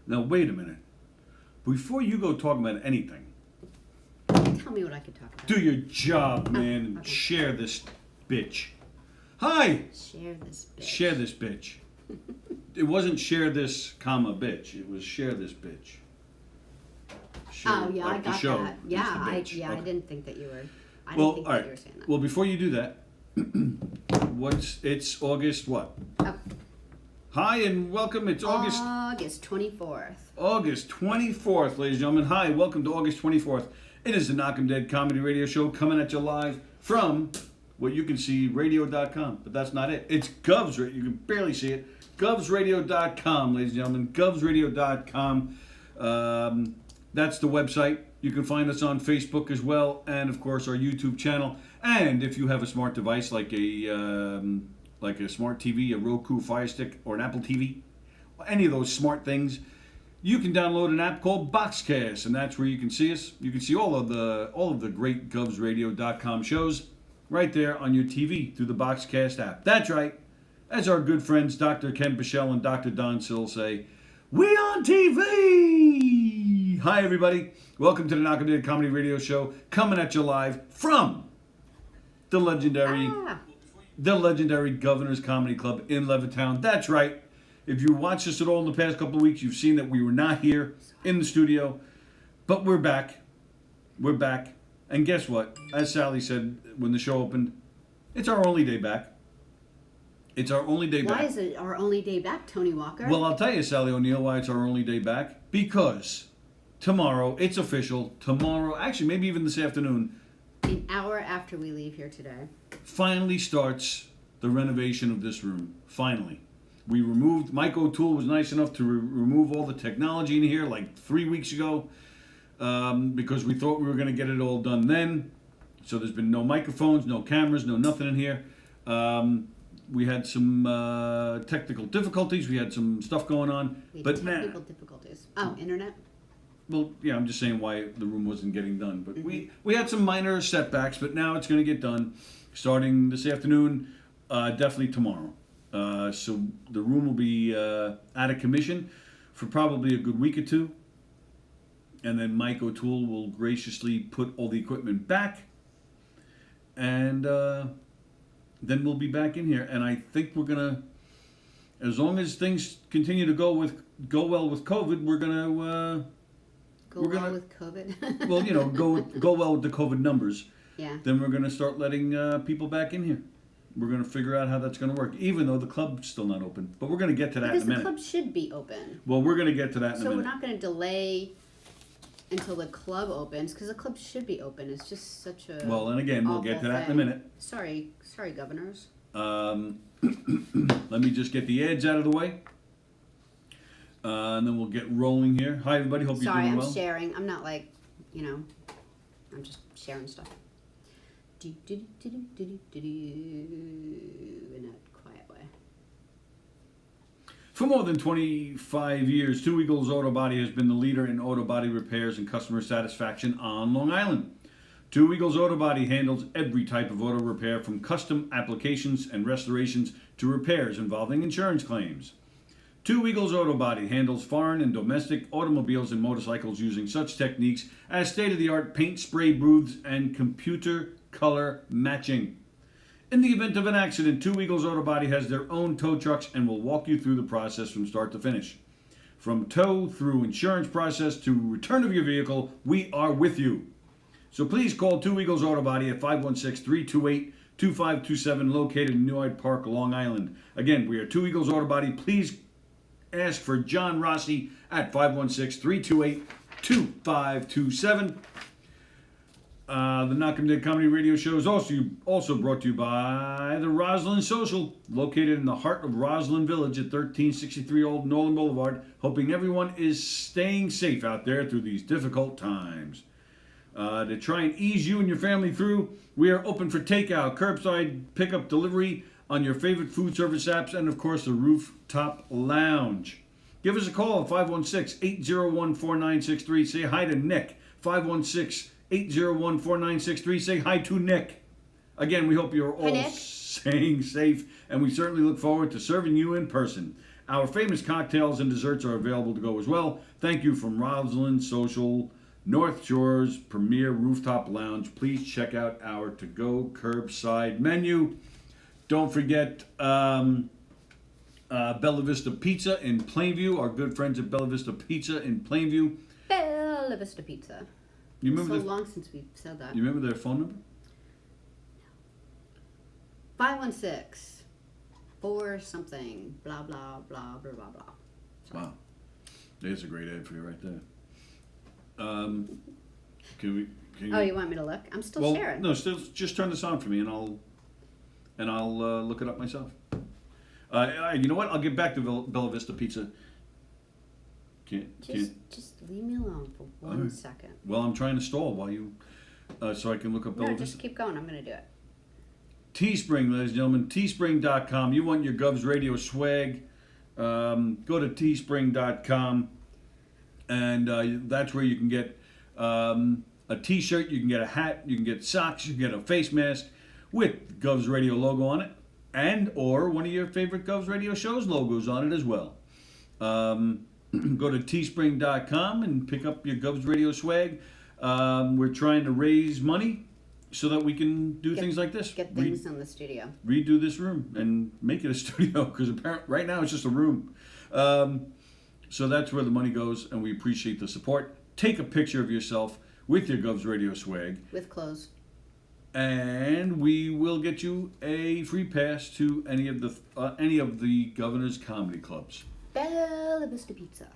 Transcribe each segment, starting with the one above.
Now, wait a minute. Before you go talking about anything, Tell me what I could talk about. do your job, man, and okay. share this bitch. Hi! Share this bitch. Share this bitch. It wasn't share this, comma, bitch. It was share this bitch. Share, Oh yeah, like I the got show that. is Yeah, the I bitch. Okay. didn't think that you were. I Well, didn't think all that right. you were saying that. Well, before you do that, it's August what? Oh, Hi and welcome. It's August 24th. August 24th, ladies and gentlemen. Hi, welcome to August 24th. It is the Knockem Dead Comedy Radio Show coming at you live from what you can see, radio.com. But that's not it. It's Govs Radio. You can barely see it. Govsradio.com, ladies and gentlemen. Govsradio.com. That's the website. You can find us on Facebook as well, and of course our YouTube channel. And if you have a smart device like a smart TV, a Roku Fire Stick, or an Apple TV, any of those smart things, you can download an app called Boxcast, and that's where you can see us. You can see all of the great GovsRadio.com shows right there on your TV through the Boxcast app. That's right. As our good friends Dr. Ken Pichelle and Dr. Don Sill say, we on TV! Hi, everybody. Welcome to the Knockem Dead Comedy Radio Show, coming at you live from the legendary Governor's Comedy Club in Levittown. That's right. If you watched us at all in the past couple of weeks, you've seen that we were not here in the studio, but we're back. We're back. And guess what? As Sallie said when the show opened, it's our only day back. It's our only day back. Why is it our only day back, Tony Walker? Well, I'll tell you, Sallie O'Neill, why it's our only day back. Because tomorrow, it's official, tomorrow, actually maybe even this afternoon, an hour after we leave here today, finally starts the renovation of this room. Finally. We removed, Mike O'Toole was nice enough to remove all the technology in here like 3 weeks ago because we thought we were going to get it all done then. So there's been no microphones, no cameras, no nothing in here. We had some technical difficulties. We had some stuff going on. technical difficulties. Oh, internet? Well, yeah, I'm just saying why the room wasn't getting done. But we had some minor setbacks, but now it's going to get done starting this afternoon, definitely tomorrow. So the room will be out of commission for probably a good week or two. And then Mike O'Toole will graciously put all the equipment back. And then we'll be back in here. And I think we're going to, as long as things continue to go well with COVID, we're going to... with COVID? Well, go well with the COVID numbers. Yeah. Then we're going to start letting people back in here. We're going to figure out how that's going to work, even though the club's still not open. But we're going to get to that Because in a minute. the club should be open. Well, we're going to get to that in a So minute. we're not going to delay until the club opens, because the club should be open. It's just such a Well, and again, we'll get to that in a minute. Sorry, governors. Let me just get the ads out of the way. And then we'll get rolling here. Hi, everybody. Hope you're Sorry, doing I'm well. sharing. I'm not like, I'm just sharing stuff. In a quiet way. For more than 25 years, Two Eagles Auto Body has been the leader in auto body repairs and customer satisfaction on Long Island. Two Eagles Auto Body handles every type of auto repair, from custom applications and restorations to repairs involving insurance claims. Two Eagles Auto Body handles foreign and domestic automobiles and motorcycles using such techniques as state-of-the-art paint spray booths and computer color matching. In the event of an accident, Two Eagles Auto Body has their own tow trucks and will walk you through the process from start to finish. From tow through insurance process to return of your vehicle, we are with you. So please call Two Eagles Auto Body at 516-328-2527, located in New Hyde Park, Long Island. Again, we are Two Eagles Auto Body. Please ask for John Rossi at 516-328-2527. The Knockem Dead Comedy Radio Show is also brought to you by the Roslyn Social, located in the heart of Roslyn Village at 1363 Old Nolan Boulevard, hoping everyone is staying safe out there through these difficult times. To try and ease you and your family through, we are open for takeout, curbside pickup, delivery on your favorite food service apps, and of course the Rooftop Lounge. Give us a call at 516-801-4963. Say hi to Nick. 516-801-4963. Say hi to Nick. Again, we hope you're all staying safe, and we certainly look forward to serving you in person. Our famous cocktails and desserts are available to go as well. Thank you from Roslyn Social, North Shore's premier rooftop lounge. Please check out our to-go curbside menu. Don't forget Bella Vista Pizza in Plainview. Our good friends at Bella Vista Pizza in Plainview. Bella Vista Pizza. You It's remember so long since we said that. You remember their phone number? 516 4 something blah blah blah blah blah blah. Wow, there's a great ad for you right there. Can you? Oh, you want me to look? I'm still Well, sharing. no, still just turn this on for me, and I'll look it up myself. You know what? I'll get back to Bella Vista Pizza. Just leave me alone for one second. Well, I'm trying to stall while you, so I can look up Bella No, Vista. just keep going. I'm gonna do it. Teespring, ladies and gentlemen, teespring.com. You want your Govs Radio swag, go to teespring.com, and that's where you can get a t-shirt, you can get a hat, you can get socks, you can get a face mask with Govs Radio logo on it, and or one of your favorite Govs Radio shows logos on it as well. Go to teespring.com and pick up your Govs Radio swag. We're trying to raise money so that we can do things like this. Get things in the studio. Redo this room and make it a studio, because apparently right now it's just a room. So that's where the money goes, and we appreciate the support. Take a picture of yourself with your Govs Radio swag, With clothes. and we will get you a free pass to any of the Governor's comedy clubs. Bella Vista Pizza.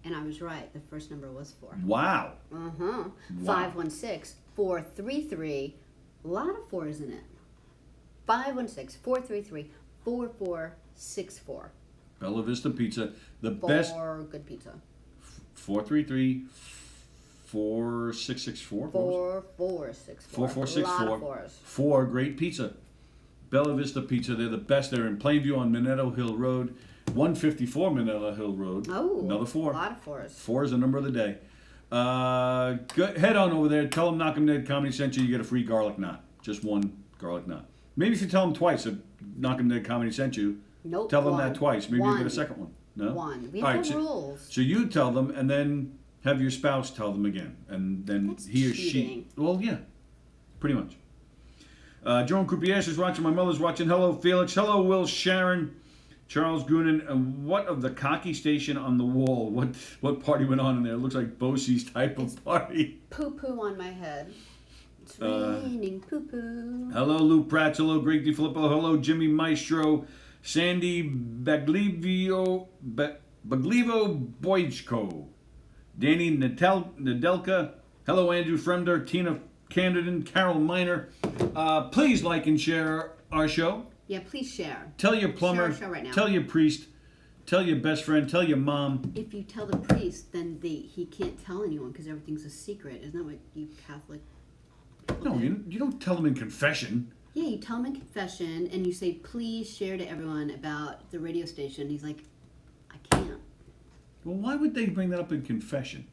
And I was right. The first number was 4. Wow. Uh-huh. Wow. 516-433. A lot of 4s in it. 516-433-4464. Bella Vista Pizza, the best. For good pizza. 433 4664. 4464. 4464. A lot of 4s. For great pizza. Bella Vista Pizza, they're the best. They're in Plainview on Minetto Hill Road, 154 Minetto Hill Road. Oh, another 4. A lot of 4s. 4 is the number of the day. Head on over there. Tell them Knockem Dead Comedy sent you. You get a free garlic knot. Just one garlic knot. Maybe if you tell them twice that Knockem Dead Comedy sent you, Nope. tell them one. that twice. Maybe One. you get a second one. No? One. We All have right, no so- rules. So you tell them, and then have your spouse tell them again, and then That's he or cheating. she. Well, yeah, pretty much. Jerome Croupiers is watching. My mother's watching. Hello, Felix. Hello, Will Sharon. Charles Goonan. And what of the cocky station on the wall? What party went on in there? It looks like Bosie's type of party. Poo poo on my head. It's raining poo poo. Hello, Lou Prats. Hello, Greg DiFilippo. Hello, Jimmy Maestro. Sandy Baglivo Boychko. Danny Nadelka. Hello, Andrew Fremder. Tina Camden. Carol Miner. Please like and share our show. Yeah, please share. Tell your plumber. Share our show right now. Tell your priest. Tell your best friend. Tell your mom. If you tell the priest, then he can't tell anyone because everything's a secret. Isn't that what you Catholic people No, do? you don't tell them in confession. Yeah, you tell him in confession and you say, please share to everyone about the radio station. He's like, I can't. Well, why would they bring that up in confession?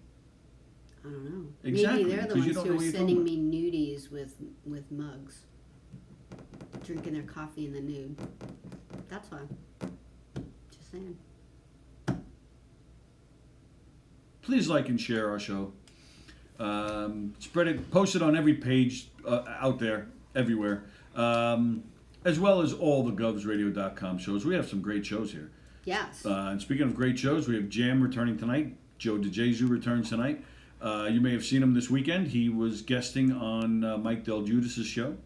I don't know. Exactly, Maybe they're the because you ones don't who know are what you're sending talking me nudies with mugs. Drinking their coffee in the nude. That's why. Just saying. Please like and share our show. Spread it, post it on every page out there, everywhere, as well as all the govsradio.com shows. We have some great shows here. Yes. And speaking of great shows, we have Jam returning tonight. Joe DeJesu returns tonight. You may have seen him this weekend. He was guesting on Mike Del Giudice's show.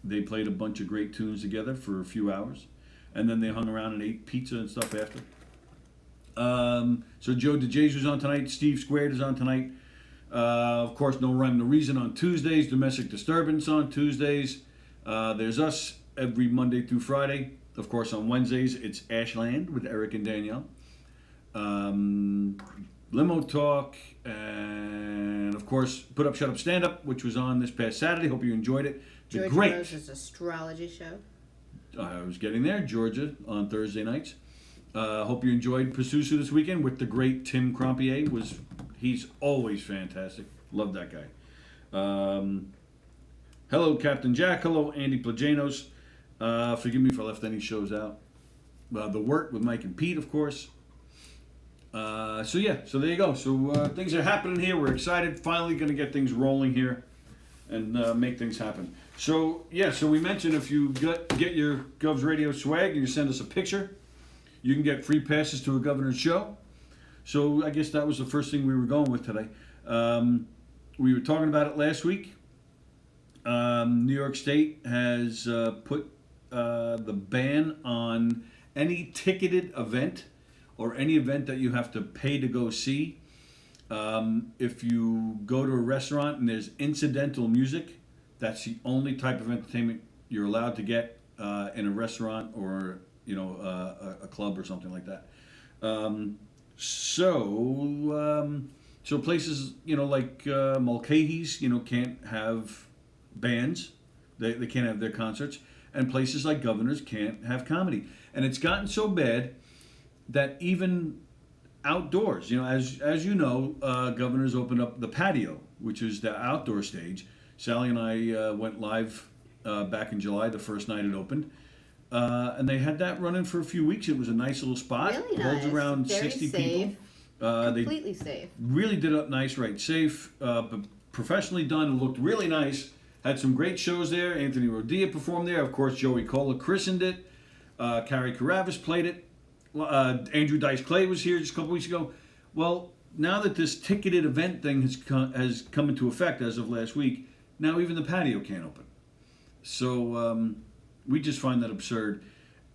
They played a bunch of great tunes together for a few hours, and then they hung around and ate pizza and stuff after. So Joe DeJesu's on tonight. Steve Squared is on tonight. Of course, No Rhyme, No Reason on Tuesdays. Domestic Disturbance on Tuesdays. There's us every Monday through Friday. Of course, on Wednesdays, it's Ashland with Eric and Danielle. Limo Talk, and of course, Put Up, Shut Up, Stand Up, which was on this past Saturday. Hope you enjoyed it. George Great. Rose's astrology show. I was getting there. Georgia on Thursday nights. Hope you enjoyed Pursusu this weekend with the great Tim Crompier. He's always fantastic. Love that guy. Hello, Captain Jack. Hello, Andy Plajanos. Forgive me if I left any shows out. The Work with Mike and Pete, of course. So there you go. So things are happening here. We're excited. Finally going to get things rolling here and make things happen. So so we mentioned if you get your Govs Radio swag and you send us a picture, you can get free passes to a Governor's show. So I guess that was the first thing we were going with today. We were talking about it last week. New York State has put the ban on any ticketed event or any event that you have to pay to go see. If you go to a restaurant and there's incidental music, that's the only type of entertainment you're allowed to get in a restaurant or a club or something like that. So places like Mulcahy's can't have bands, they can't have their concerts, and places like Governor's can't have comedy. And it's gotten so bad that even outdoors, as you know, Governor's opened up the patio, which is the outdoor stage. Sallie and I went live back in July, the first night it opened. And they had that running for a few weeks. It was a nice little spot. Really Holds nice. around Very 60 safe. people. Completely safe. Really did it nice, right? Safe, but professionally done. It looked really nice. Had some great shows there. Anthony Rodia performed there. Of course, Joey Cola christened it. Carrie Carabas played it. Andrew Dice Clay was here just a couple weeks ago. Well, now that this ticketed event thing has come into effect as of last week, now even the patio can't open. So we just find that absurd.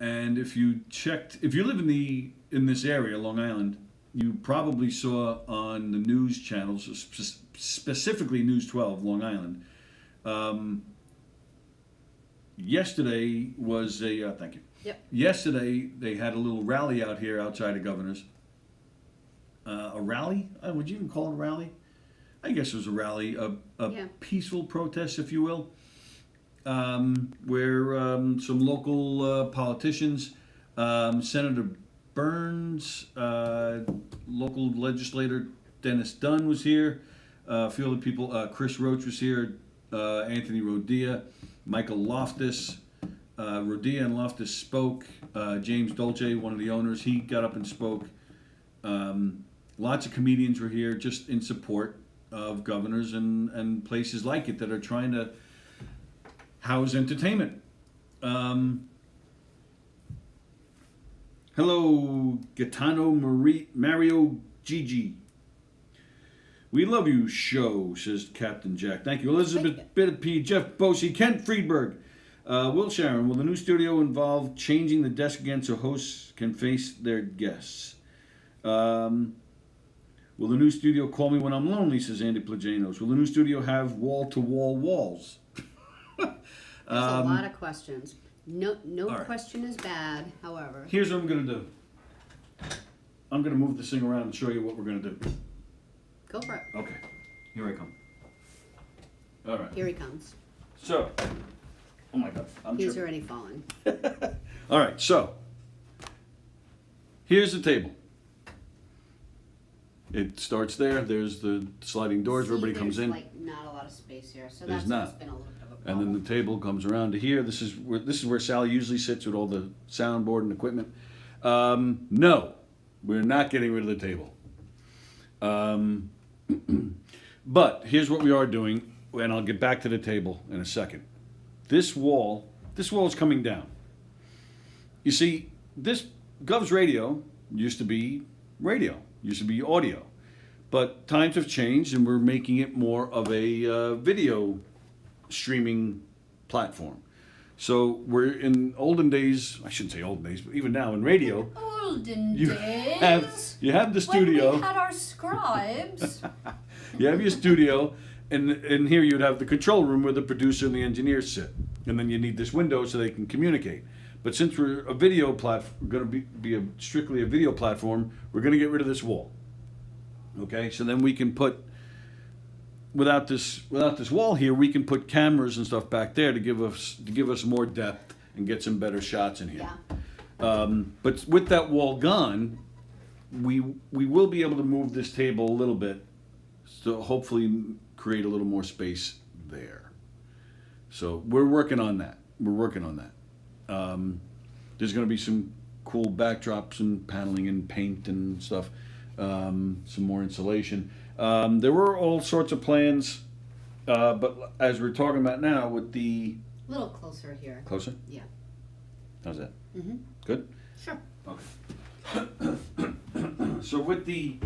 And if you live in this area, Long Island, you probably saw on the news channels, specifically News 12, Long Island. Yesterday was a thank you. Yep. Yesterday they had a little rally out here outside of Governor's. A rally? Would you even call it a rally? I guess it was a rally, a peaceful protest, if you will, where some local politicians, Senator Burns, local legislator Dennis Dunn was here, a few other people, Chris Roach was here, Anthony Rodia, Michael Loftus. Rodia and Loftus spoke. James Dolce, one of the owners, he got up and spoke. Lots of comedians were here just in support of Governors and places like it that are trying to house entertainment. Hello, Gaetano Mario Gigi. We love you, show, says Captain Jack. Thank you. Elizabeth Bitterpee, Jeff Bosey, Kent Friedberg. Will Sharon, will the new studio involve changing the desk again so hosts can face their guests? Will the new studio call me when I'm lonely, says Andy Plagianos. Will the new studio have wall-to-wall walls? There's a lot of questions. No right. question is bad, however. Here's what I'm going to do. I'm going to move this thing around and show you what we're going to do. Go for it. Okay, here I come. All right. Here he comes. So, oh my God. He's already fallen. All right, so here's the table. It starts there. There's the sliding doors where everybody comes in. There's like not a lot of space here, so There's that's not. what's been a little bit of a And problem. then the table comes around to here. This is where Sallie usually sits with all the soundboard and equipment. No, we're not getting rid of the table. But here's what we are doing, and I'll get back to the table in a second. This wall is coming down. You see, this Govs Radio used to be audio. But times have changed, and we're making it more of a video streaming platform. So we're in olden days, I shouldn't say olden days, but even now in radio, Olden you days. you have the studio. When we had our scribes. You have your studio, and here you'd have the control room where the producer and the engineers sit. And then you need this window so they can communicate. But since we're a video platform, going to be strictly a video platform, we're going to get rid of this wall. Okay, so then we can put, without this wall here, we can put cameras and stuff back there to give us more depth and get some better shots in here. Yeah. But with that wall gone, we will be able to move this table a little bit, so hopefully create a little more space there. So we're working on that. There's going to be some cool backdrops and paneling and paint and stuff, some more insulation. There were all sorts of plans, but as we're talking about now with the... A little closer here. Closer? Yeah. How's that? Mm-hmm. Good? Sure. Okay. So with the...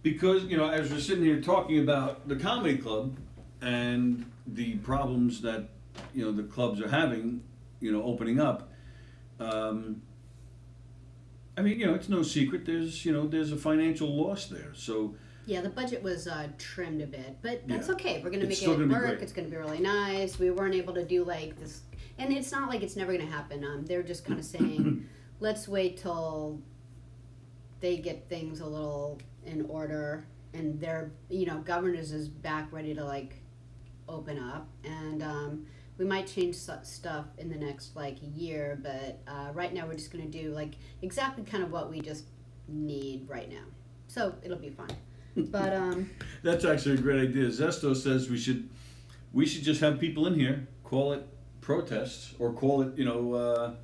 Because, you know, as we're sitting here talking about the comedy club and the problems that, you know, the clubs are having, you know, opening up, I mean, you know, it's no secret there's, you know, there's a financial loss there. So, Yeah, the budget was trimmed a bit, but that's Yeah. okay. We're gonna It's make still it gonna be work. great. It's gonna be really nice. We weren't able to do like this, and it's not like it's never gonna happen. They're just kind of saying, let's wait till they get things a little in order, and their, you know, governors is back ready to like open up, and we might change stuff in the next like year, but right now we're just gonna do like exactly kind of what we just need right now. So it'll be fun. But that's actually a great idea. Zesto says we should just have people in here, call it protests, or call it, you know,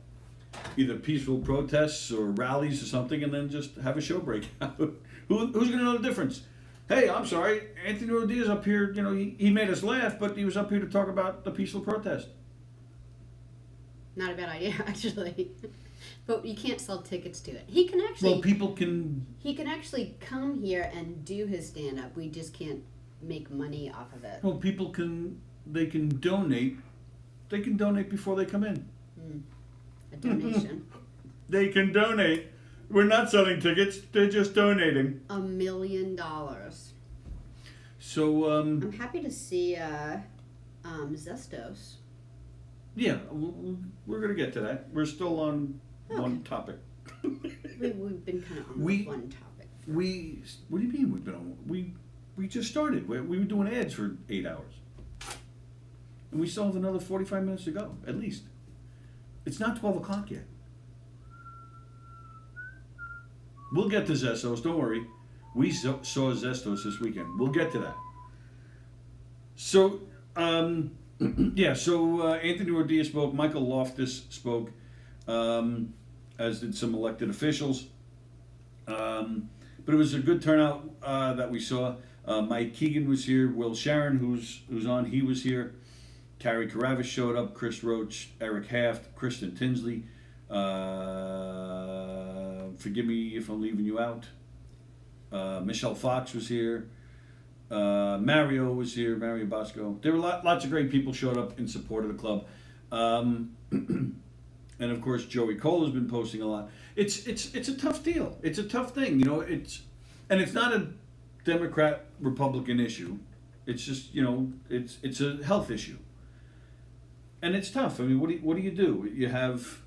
either peaceful protests or rallies or something, and then just have a show break out. Who's going to know the difference? Hey, I'm sorry, Anthony Rodriguez up here, you know, he made us laugh, but he was up here to talk about the peaceful protest. not a bad idea actually. But you can't sell tickets to it. He can actually. Well, people can... He can actually come here and do his stand-up. We just can't make money off of it. Well, people can... They can donate. They can donate before they come in. A donation. They can donate. We're not selling tickets. They're just donating. $1 million. So, I'm happy to see Zestos. yeah, we're going to get to that. We're still on one topic. We've been kind of on one topic. What do you mean we've been on? We just started. We were doing ads for 8 hours. And we still have another 45 minutes to go, at least. It's not 12 o'clock yet. We'll get to Zestos, don't worry. We saw Zestos this weekend. We'll get to that. So, yeah, so Anthony Rodriguez spoke, Michael Loftus spoke, as did some elected officials. But it was a good turnout that we saw. Mike Keegan was here. Will Sharon, who's on, he was here. Carrie Caravis showed up. Chris Roach, Eric Haft, Kristen Tinsley. Forgive me if I'm leaving you out. Michelle Fox was here. Mario was here. Mario Bosco. There were lots of great people showed up in support of the club. And of course, Joey Cole has been posting a lot. It's a tough deal. It's a tough thing, you know. It's not a Democrat Republican issue. It's just, you know, it's a health issue, and it's tough. I mean, what do you do? You have,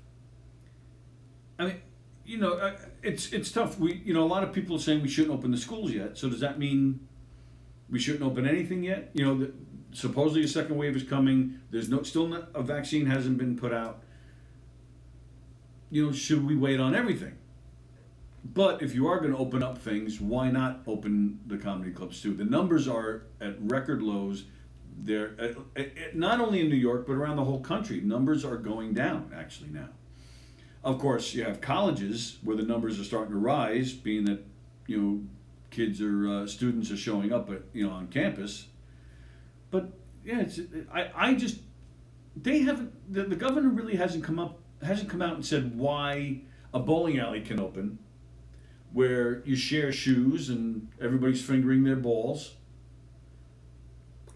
I mean, you know, it's tough. A lot of people are saying we shouldn't open the schools yet. So does that mean we shouldn't open anything yet? You know, supposedly a second wave is coming. There's a vaccine hasn't been put out. You know, should we wait on everything? But if you are going to open up things, why not open the comedy clubs too? The numbers are at record lows. They're not only in New York, but around the whole country. Numbers are going down, actually, now. Of course, you have colleges where the numbers are starting to rise, being that, you know, students are showing up on campus. But, yeah, the governor really hasn't come out and said why a bowling alley can open, where you share shoes and everybody's fingering their balls.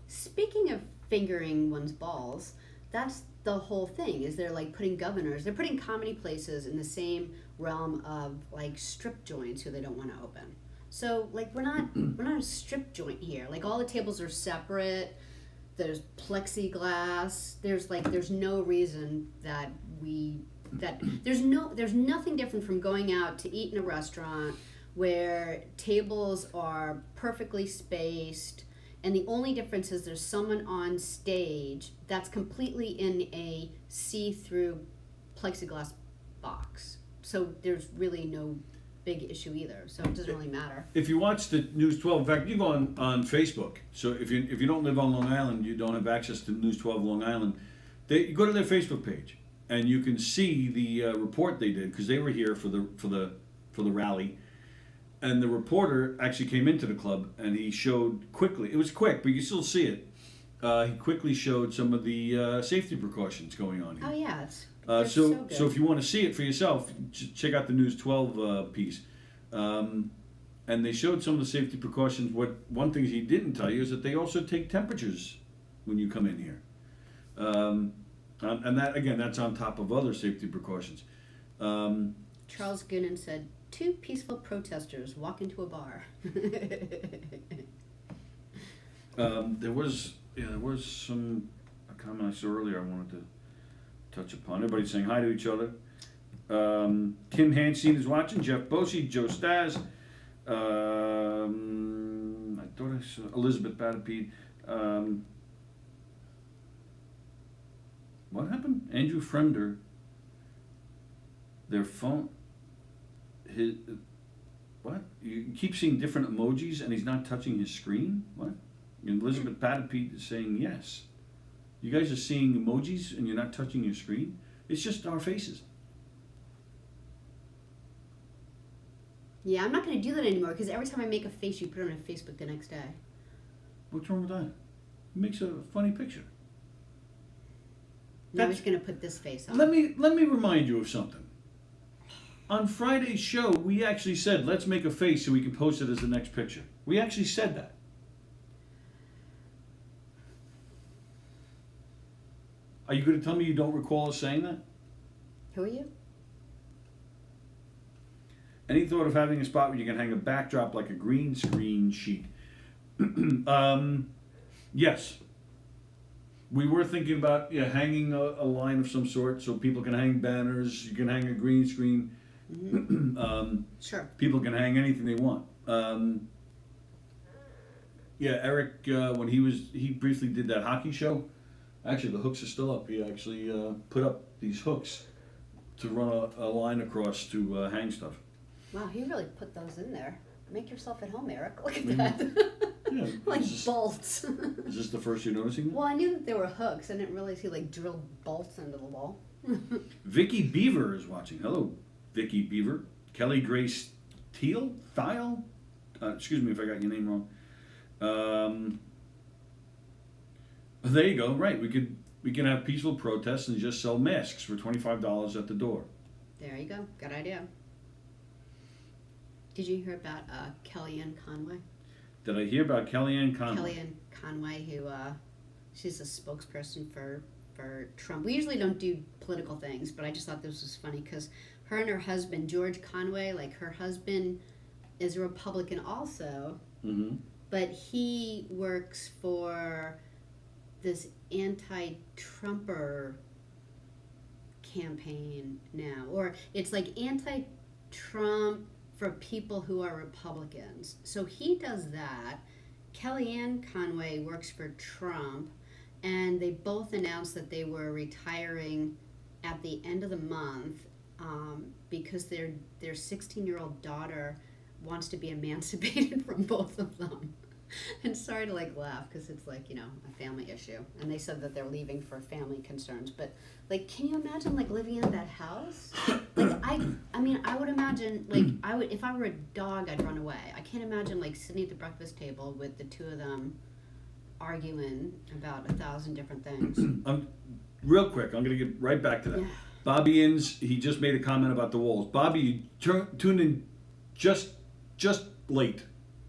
Speaking of fingering one's balls, that's the whole thing. Is they're like they're putting comedy places in the same realm of like strip joints who they don't want to open. So like we're not a strip joint here. Like all the tables are separate. There's plexiglass. There's no reason there's nothing different from going out to eat in a restaurant where tables are perfectly spaced, and the only difference is there's someone on stage that's completely in a see-through plexiglass box. So there's really no big issue either. So it doesn't really matter. If you watch the News 12, in fact, you go on Facebook. So if you don't live on Long Island, you don't have access to News 12 Long Island. You go to their Facebook page. and you can see the report they did because they were here for the rally, and the reporter actually came into the club and he showed quickly. It was quick, but you still see it. He quickly showed some of the safety precautions going on here. Oh yeah, it's So good. if you want to see it for yourself, check out the News 12 piece. And they showed some of the safety precautions. One thing he didn't tell you is that they also take temperatures when you come in here. And that, again, that's on top of other safety precautions. Charles Goonan said, 2 peaceful protesters walk into a bar. There was a comment I saw earlier I wanted to touch upon. Everybody's saying hi to each other. Kim Hanstein is watching. Jeff Bosey, Joe Stas. I thought I saw Elizabeth Batapede. What happened? Andrew Fremder. Their phone. What? You keep seeing different emojis and he's not touching his screen? What? And Elizabeth Batapede is saying yes. You guys are seeing emojis and you're not touching your screen? It's just our faces. Yeah, I'm not going to do that anymore because every time I make a face, you put it on Facebook the next day. What's wrong with that? It makes a funny picture. Now I'm just going to put this face on. Let me remind you of something. On Friday's show, we actually said, let's make a face so we can post it as the next picture. We actually said that. Are you going to tell me you don't recall us saying that? Who are you? Any thought of having a spot where you can hang a backdrop like a green screen sheet? Yes. We were thinking about hanging a line of some sort so people can hang banners. You can hang a green screen. Mm-hmm. Sure. People can hang anything they want. Eric, when he briefly did that hockey show. Actually, the hooks are still up. He actually put up these hooks to run a line across to hang stuff. Wow, he really put those in there. Make yourself at home, Eric. Look at that. Yeah, Like bolts. Is this the first you're noticing? Well, I knew that there were hooks. I didn't realize he drilled bolts into the wall. Vicky Beaver is watching. Hello, Vicky Beaver. Kelly Grace Thiel? Excuse me if I got your name wrong. There you go. Right, we can have peaceful protests and just sell masks for $25 at the door. There you go. Good idea. Did you hear about Kellyanne Conway? Did I hear about Kellyanne Conway? Kellyanne Conway, who she's a spokesperson for Trump. We usually don't do political things, but I just thought this was funny because her and her husband, George Conway, her husband is a Republican also, but he works for this anti-Trumper campaign now, or it's anti-Trump for people who are Republicans. So he does that. Kellyanne Conway works for Trump, and they both announced that they were retiring at the end of the month because their 16-year-old daughter wants to be emancipated from both of them. And sorry to laugh because it's a family issue, and they said that they're leaving for family concerns. But can you imagine living in that house? I mean I would imagine I would, if I were a dog, I'd run away. I can't imagine sitting at the breakfast table with the two of them arguing about 1,000 different things. Real quick, I'm going to get right back to that. Yeah. Bobby Inns, he just made a comment about the walls. Bobby, you tuned in just late.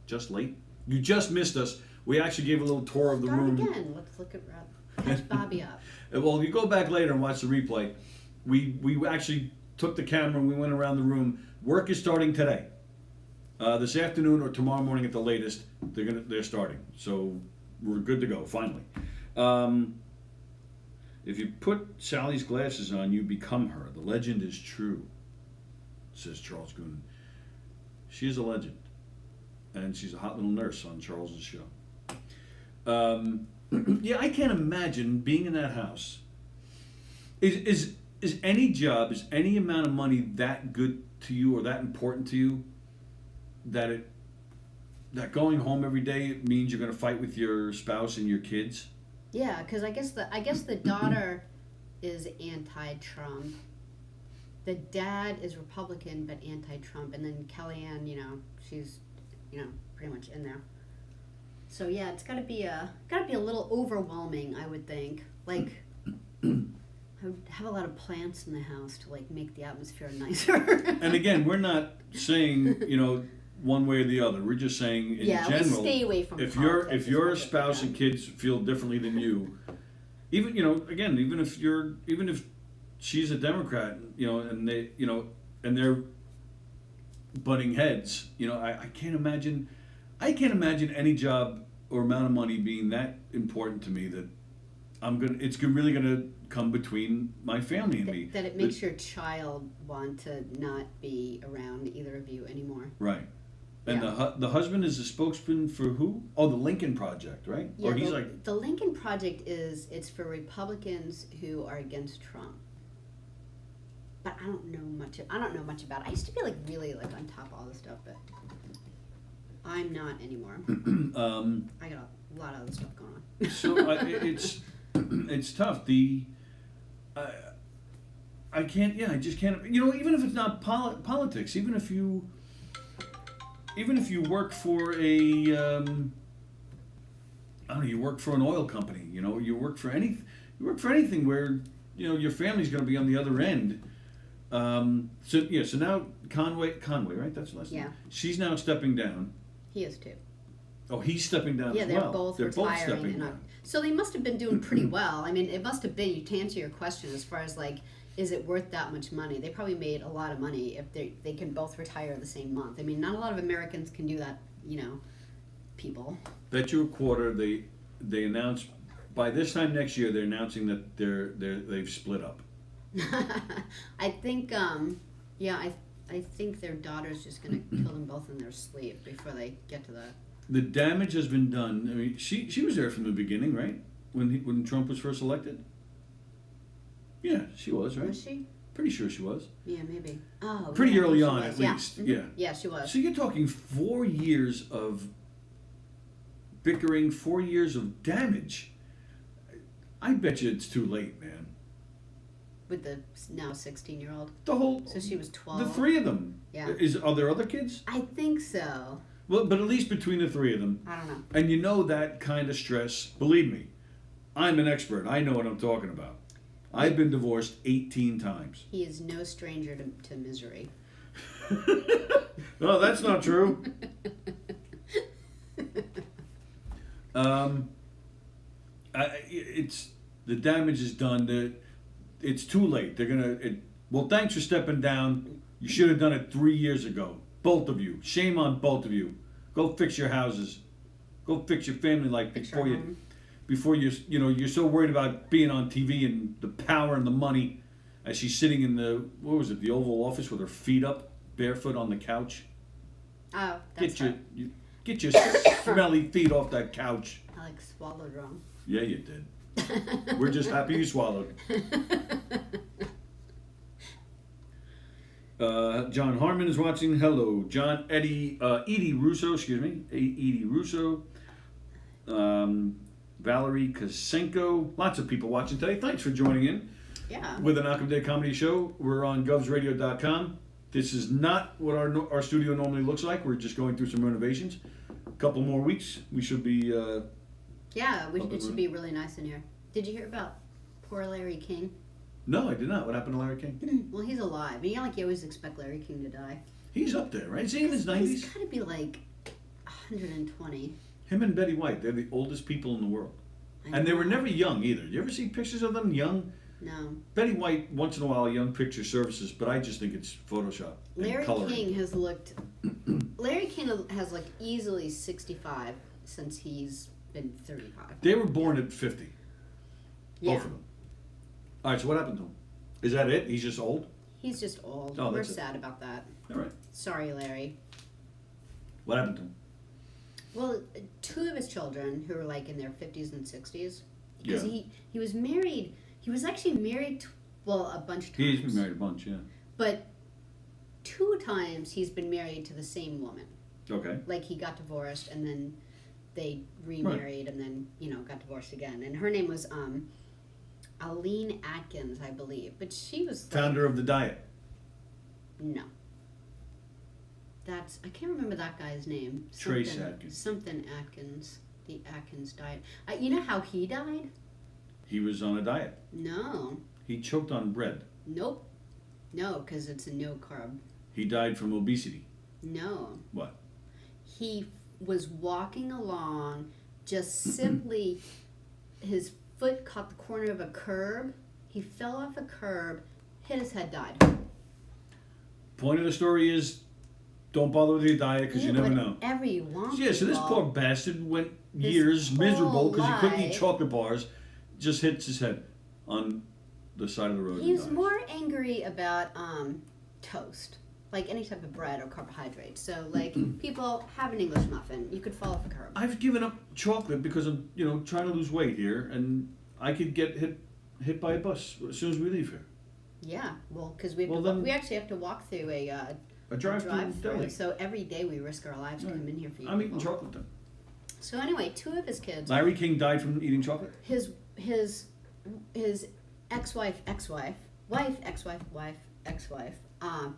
Just late? You just missed us. We actually gave a little tour of the Start room. again. Let's look at catch Bobby up. Well, you go back later and watch the replay. We actually took the camera and we went around the room. Work is starting today. This afternoon or tomorrow morning at the latest, they're starting. So we're good to go, finally. If you put Sally's glasses on, you become her. The legend is true, says Charles Goonan. She is a legend. And she's a hot little nurse on Charles's show. Yeah, I can't imagine being in that house. Is any job, is any amount of money that good to you or that important to you that going home every day means you're going to fight with your spouse and your kids? Yeah, because I guess the daughter is anti-Trump. The dad is Republican but anti-Trump, and then Kellyanne, she's, pretty much in there. So yeah, it's gotta be a little overwhelming, I would think. Like, I would have a lot of plants in the house to like make the atmosphere nicer. And again, we're not saying, one way or the other. We're just saying in general. We stay away from if politics. your spouse and kids feel differently than you, even even if she's a Democrat, and they and they're butting heads, I can't imagine any job or amount of money being that important to me that it's really gonna come between my family and me. That it makes your child want to not be around either of you anymore. Right. And Yeah. the husband is a spokesman for who? Oh, the Lincoln Project, right? Yeah, Or he's the Lincoln Project it's for Republicans who are against Trump. But I don't know much about it. I used to be like really like on top of all this stuff, but I'm not anymore. I got a lot of other stuff going on. So it's tough. I can't. Yeah, I just can't. Even if it's not politics, even if you work for a, I don't know, you work for an oil company. You work for anything where your family's going to be on the other end. So now Conway, right? That's the last name. Yeah. She's now stepping down. He is too. Oh, he's stepping down Yeah, as they're well. both They're retiring. both stepping down. So they must have been doing pretty well. I mean, it must have been, to answer your question as far as like, is it worth that much money? They probably made a lot of money if they can both retire the same month. I mean, not a lot of Americans can do that, people. Bet you a quarter they announced by this time next year they're announcing that they've split up. I think, I think their daughter's just going to kill them both in their sleep before they get to that. The damage has been done. I mean, she was there from the beginning, right? When Trump was first elected. Yeah, she was, right? Was she? Pretty sure she was. Yeah, maybe. Oh, Pretty yeah, early she on, was. at least. Mhm. Yeah. Yeah, she was. So you're talking 4 years of bickering, 4 years of damage. I bet you it's too late, man. With the now 16-year-old. The whole. So she was 12. The three of them. Yeah. Are there other kids? I think so. Well, but at least between the three of them. I don't know. And that kind of stress, believe me, I'm an expert. I know what I'm talking about. I've been divorced 18 times. He is no stranger to misery. No, that's not true. It's the damage is done. It's too late. Well, thanks for stepping down. You should have done it 3 years ago. Both of you. Shame on both of you. Go fix your houses. Go fix your family life before you're so worried about being on TV and the power and the money. As she's sitting in the Oval Office with her feet up, barefoot on the couch. Oh, that's her. Get your smelly feet off that couch. I like swallowed wrong. Yeah, you did. We're just happy you swallowed. John Harmon is watching. Hello, John. Edie Russo, excuse me. Edie Russo. Valerie Kosenko. Lots of people watching today. Thanks for joining in. Yeah. With the Knockem Day Comedy Show. We're on govsradio.com. This is not what our studio normally looks like. We're just going through some renovations. A couple more weeks. We should be... it should be really nice in here. Did you hear about poor Larry King? No, I did not. What happened to Larry King? Well, he's alive. You like you always expect Larry King to die. He's up there, right? Is he in his 90s? He's got to be like 120. Him and Betty White, they're the oldest people in the world. I And they know. were never young either. Do you ever see pictures of them young? No. Betty White, once in a while, young picture surfaces, but I just think it's Photoshop. And Larry coloring. King has looked easily 65 since he's been 35. They were born at 50. Yeah. Both of them. All right, so what happened to him? Is that it? He's just old? He's just old. Oh, We're that's it. sad about that. All right. Sorry, Larry. What happened to him? Well, two of his children who were like in their 50s and 60s, because Yeah. he was married. He was actually married a bunch of times. He's been married a bunch, yeah. But 2 times he's been married to the same woman. Okay. Like he got divorced and then they remarried and then got divorced again. And her name was Aline Atkins, I believe. But she was Founder of the diet. no. I can't remember that guy's name. Trace Atkins. Something Atkins. The Atkins diet. You know how he died? He was on a diet. No. He choked on bread. Nope. No, because it's a no carb. He died from obesity. No. What? He was walking along, just simply, his foot caught the corner of a curb. He fell off a curb, hit his head, died. Point of the story is, don't bother with your diet because you never know. Whatever you want. Yeah, so this people. poor bastard went His years whole miserable because he couldn't eat life. chocolate bars. Just hits his head on the side of the road. He and was dies. more angry about toast, like any type of bread or carbohydrate. So, like, people have an English muffin. You could fall off a curb. I've given up chocolate because I'm, trying to lose weight here, and I could get hit by a bus as soon as we leave here. Yeah, well, because we Then- actually have to walk through a drive-through deli. So every day we risk our lives to come in here for you. I'm people. eating chocolate then. So anyway, two of his kids, Larry King died from eating chocolate. his ex-wife,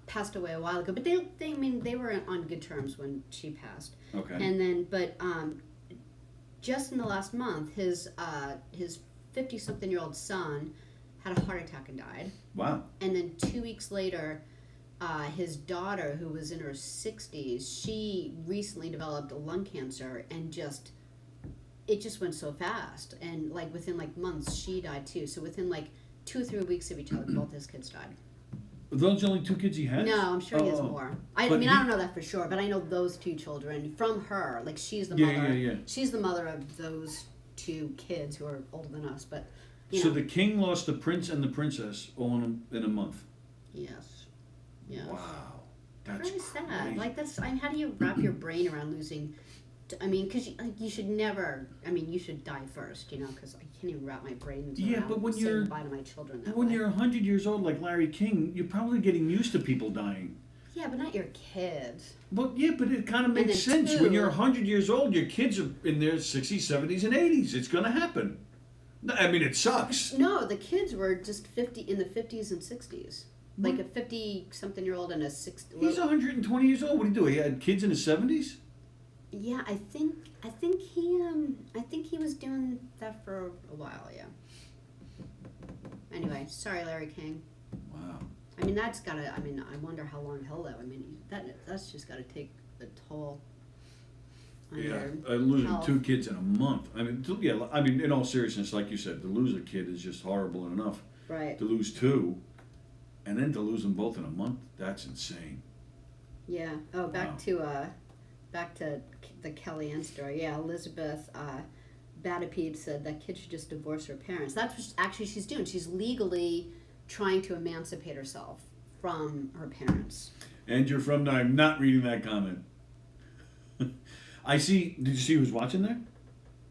passed away a while ago. But they were on good terms when she passed. Okay. And then, just in the last month, his 50-something-year-old son had a heart attack and died. Wow. And then 2 weeks later, his daughter, who was in her 60s, she recently developed lung cancer, and it just went so fast. And within months, she died too. So within 2 or 3 weeks of each other, both his kids died. Are those the only two kids he has? No, I'm sure he has Oh. more. I But mean, he- I don't know that for sure, but I know those two children from her. She's the Yeah, mother. yeah. She's the mother of those two kids who are older than us. But you So know, the king lost the prince and the princess all in a month. yes, yes. Wow. That's Really sad. crazy. How do you wrap your brain around losing? Because you should never. You should die first. Because I can't even wrap my brain Yeah, around but when saying you're- goodbye to my children that When way. you're 100 years old like Larry King, you're probably getting used to people dying. Yeah, but not your kids. But yeah, but it kind of And makes then sense. When two- you're 100 years old, your kids are in their 60s, 70s, and 80s. It's going to happen. No, I mean, it sucks. No, the kids were just 50 in the 50s and 60s. Like a 50-something-year-old and a 60. He's 120 years old. What do you do? He had kids in his 70s? Yeah, I think he was doing that for a while. Yeah. Anyway, sorry, Larry King. Wow. That's gotta. I wonder how long he'll live. That's just gotta take a toll on Yeah, your losing health. 2 kids in a month. In all seriousness, like you said, to lose a kid is just horrible enough. Right. To lose 2, and then to lose them both in a month, that's insane. Yeah. Oh, Wow. back to the Kellyanne story. Yeah, Elizabeth Batapede said that kid should just divorce her parents. That's what actually she's doing. She's legally trying to emancipate herself from her parents. And you're from, I'm not reading that comment. I see, did you see who's watching there?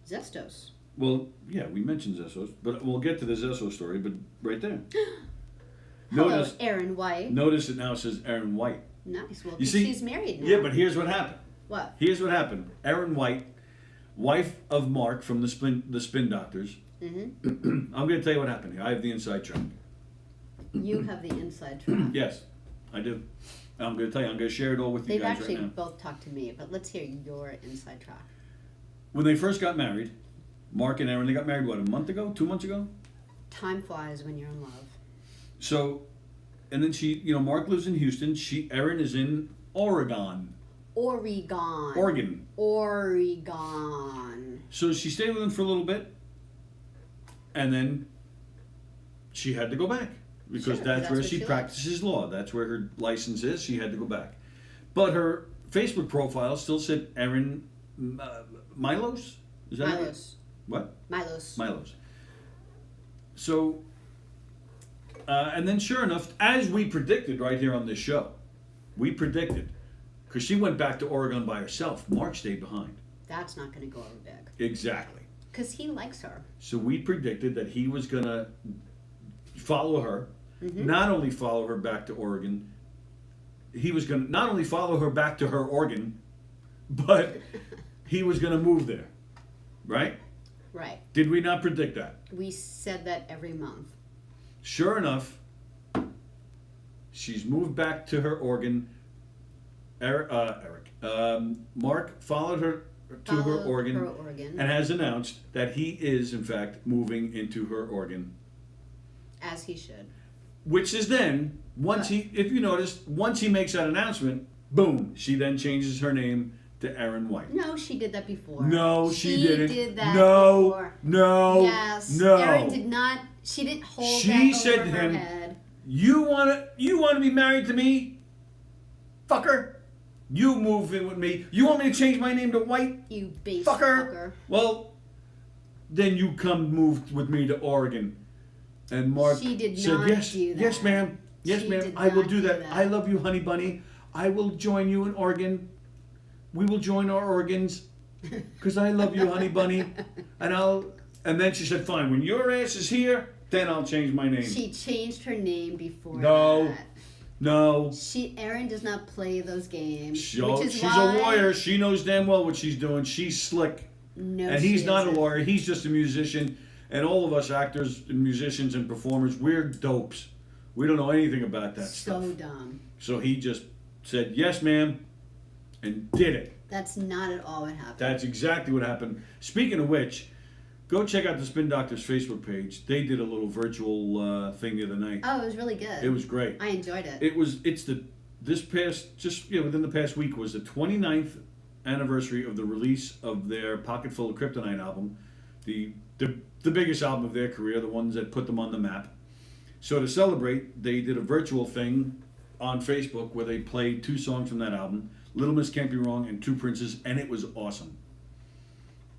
Zestos. Well, yeah, we mentioned Zessos, but we'll get to the Zesso story, but right there. Hello, Aaron White. Notice it now says Aaron White. Nice. Well, You see, she's married now. Yeah, but here's what happened. What? Here's what happened. Aaron White, wife of Mark from the Spin Doctors. Mm-hmm. I'm going to tell you what happened here. I have the inside track. You have the inside track. Yes, I do. I'm going to tell you. I'm going to share it all with you They've guys actually right now. both talked to me, but let's hear your inside track. When they first got married, Mark and Aaron, they got married, what, a month ago? 2 months ago? Time flies when you're in love. So, and then Mark lives in Houston. Erin is in Oregon. Oregon. So she stayed with him for a little bit, and then she had to go back because Sure, that's that's where what she she practices law. That's where her license is. She had to go back, but her Facebook profile still said Erin Milos. Is that right? Milos. What? Milos. So, and then sure enough, as we predicted right here on this show, we predicted because she went back to Oregon by herself. Mark stayed behind. That's not going to go over big. Exactly. Because he likes her. So we predicted that he was going to follow her, Mm-hmm. not only follow her back to Oregon, he was going to not only follow her back to her Oregon, but he was going to move there, right? Right. Did we not predict that? We said that every month. Sure enough, she's moved back to her organ. Mark followed her to her Followed organ her organ, and has announced that he is, in fact, moving into her organ. as he should. Which is then, if you notice, once he makes that announcement, boom, she then changes her name to Erin White. No, she did that before. No, she didn't. Did that No, before. no, Yes. no. Erin did not. She didn't hold She that said over to her him, head. You wanna be married to me? Fucker. You move in with me. You want me to change my name to White? You base Fucker. Well, then you come move with me to Oregon. And Mark She did said, not yes, do that. yes, ma'am. Yes, She ma'am. did I will not do do that. that. I love you, honey bunny. I will join you in Oregon. We will join our organs. Because I love you, honey bunny. And then she said, fine, when your ass is here, then I'll change my name. She changed her name before No. that. No. Erin does not play those games. She's which is a lawyer. She knows damn well what she's doing. She's slick. No, And he's she not a isn't. lawyer. He's just a musician. And all of us actors and musicians and performers, we're dopes. We don't know anything about that So stuff. dumb. So he just said, yes, ma'am, and did it. That's not at all what happened. That's exactly what happened. Speaking of which, go check out the Spin Doctors Facebook page. They did a little virtual thing the other night. Oh, it was really good. It was great. I enjoyed it. Within the past week was the 29th anniversary of the release of their Pocket Full of Kryptonite album, the biggest album of their career, the ones that put them on the map. So to celebrate, they did a virtual thing on Facebook where they played 2 songs from that album, Little Miss Can't Be Wrong and Two Princes, and it was awesome.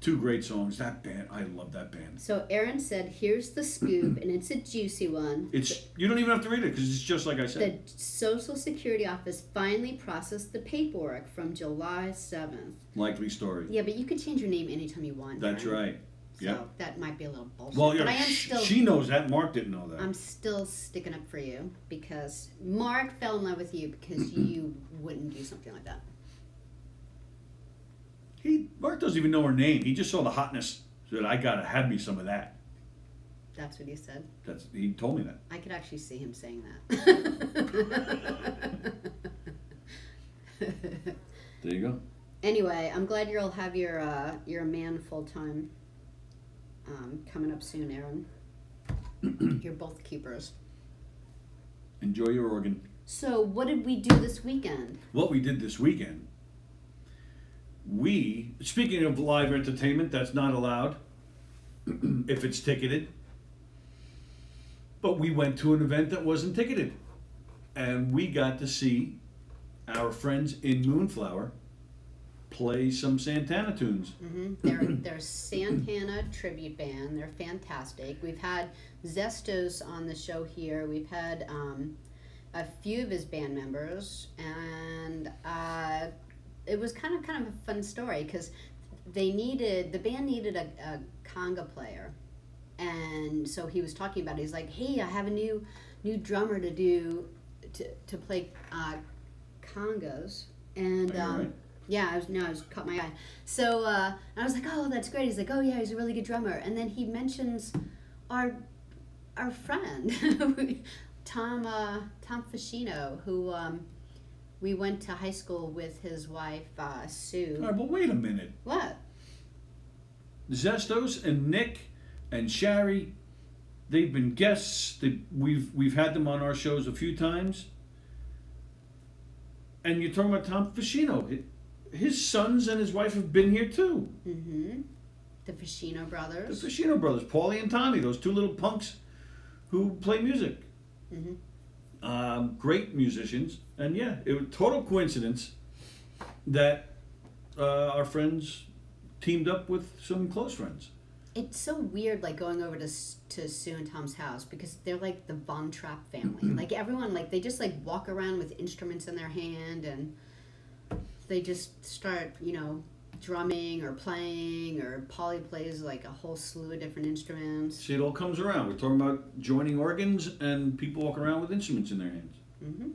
2 great songs. That band, I love that band. So Erin said, here's the scoop, and it's a juicy one. You don't even have to read it because it's just like I said. The Social Security office finally processed the paperwork from July 7th. Likely story. Yeah, but you could change your name anytime you want. That's Erin. right. So Yeah. that might be a little bullshit. Well, but yeah, I am still. she knows that. Mark didn't know that. I'm still sticking up for you because Mark fell in love with you because you wouldn't do something like that. Mark doesn't even know her name. He just saw the hotness. Said, "I gotta have me some of that." That's what he said. He told me that. I could actually see him saying that. There you go. Anyway, I'm glad you'll have your man full time coming up soon, Erin. You're both keepers. Enjoy your organ. So, what did we do this weekend? What we did this weekend. Speaking of live entertainment, that's not allowed if it's ticketed. But we went to an event that wasn't ticketed. And we got to see our friends in Moonflower play some Santana tunes. Mm-hmm. They're Santana tribute band. They're fantastic. We've had Zestos on the show here. We've had a few of his band members, and it was kind of a fun story because the band needed a conga player, and so he was talking about it. He's like, "Hey, I have a new drummer to play congas," and Right. yeah, I was caught my eye. So I was like, "Oh, that's great." He's like, "Oh yeah, he's a really good drummer," and then he mentions our friend Tom Fascino, who we went to high school with his wife Sue. All right, but wait a minute. What? Zestos and Nick and Shari, they've been guests. We've had them on our shows a few times. And you're talking about Tom Fascino. His sons and his wife have been here too. Mm-hmm. The Fascino brothers. The Fascino brothers, Paulie and Tommy, those 2 little punks who play music. Mm-hmm. Great musicians. And yeah, it was total coincidence that our friends teamed up with some close friends. It's so weird, like going over to Sue and Tom's house because they're like the Von Trapp family. Like everyone, like they just like walk around with instruments in their hand and they just start, drumming or playing, or Polly plays like a whole slew of different instruments. See, it all comes around. We're talking about joining organs and people walk around with instruments in their hands. Mm-hmm.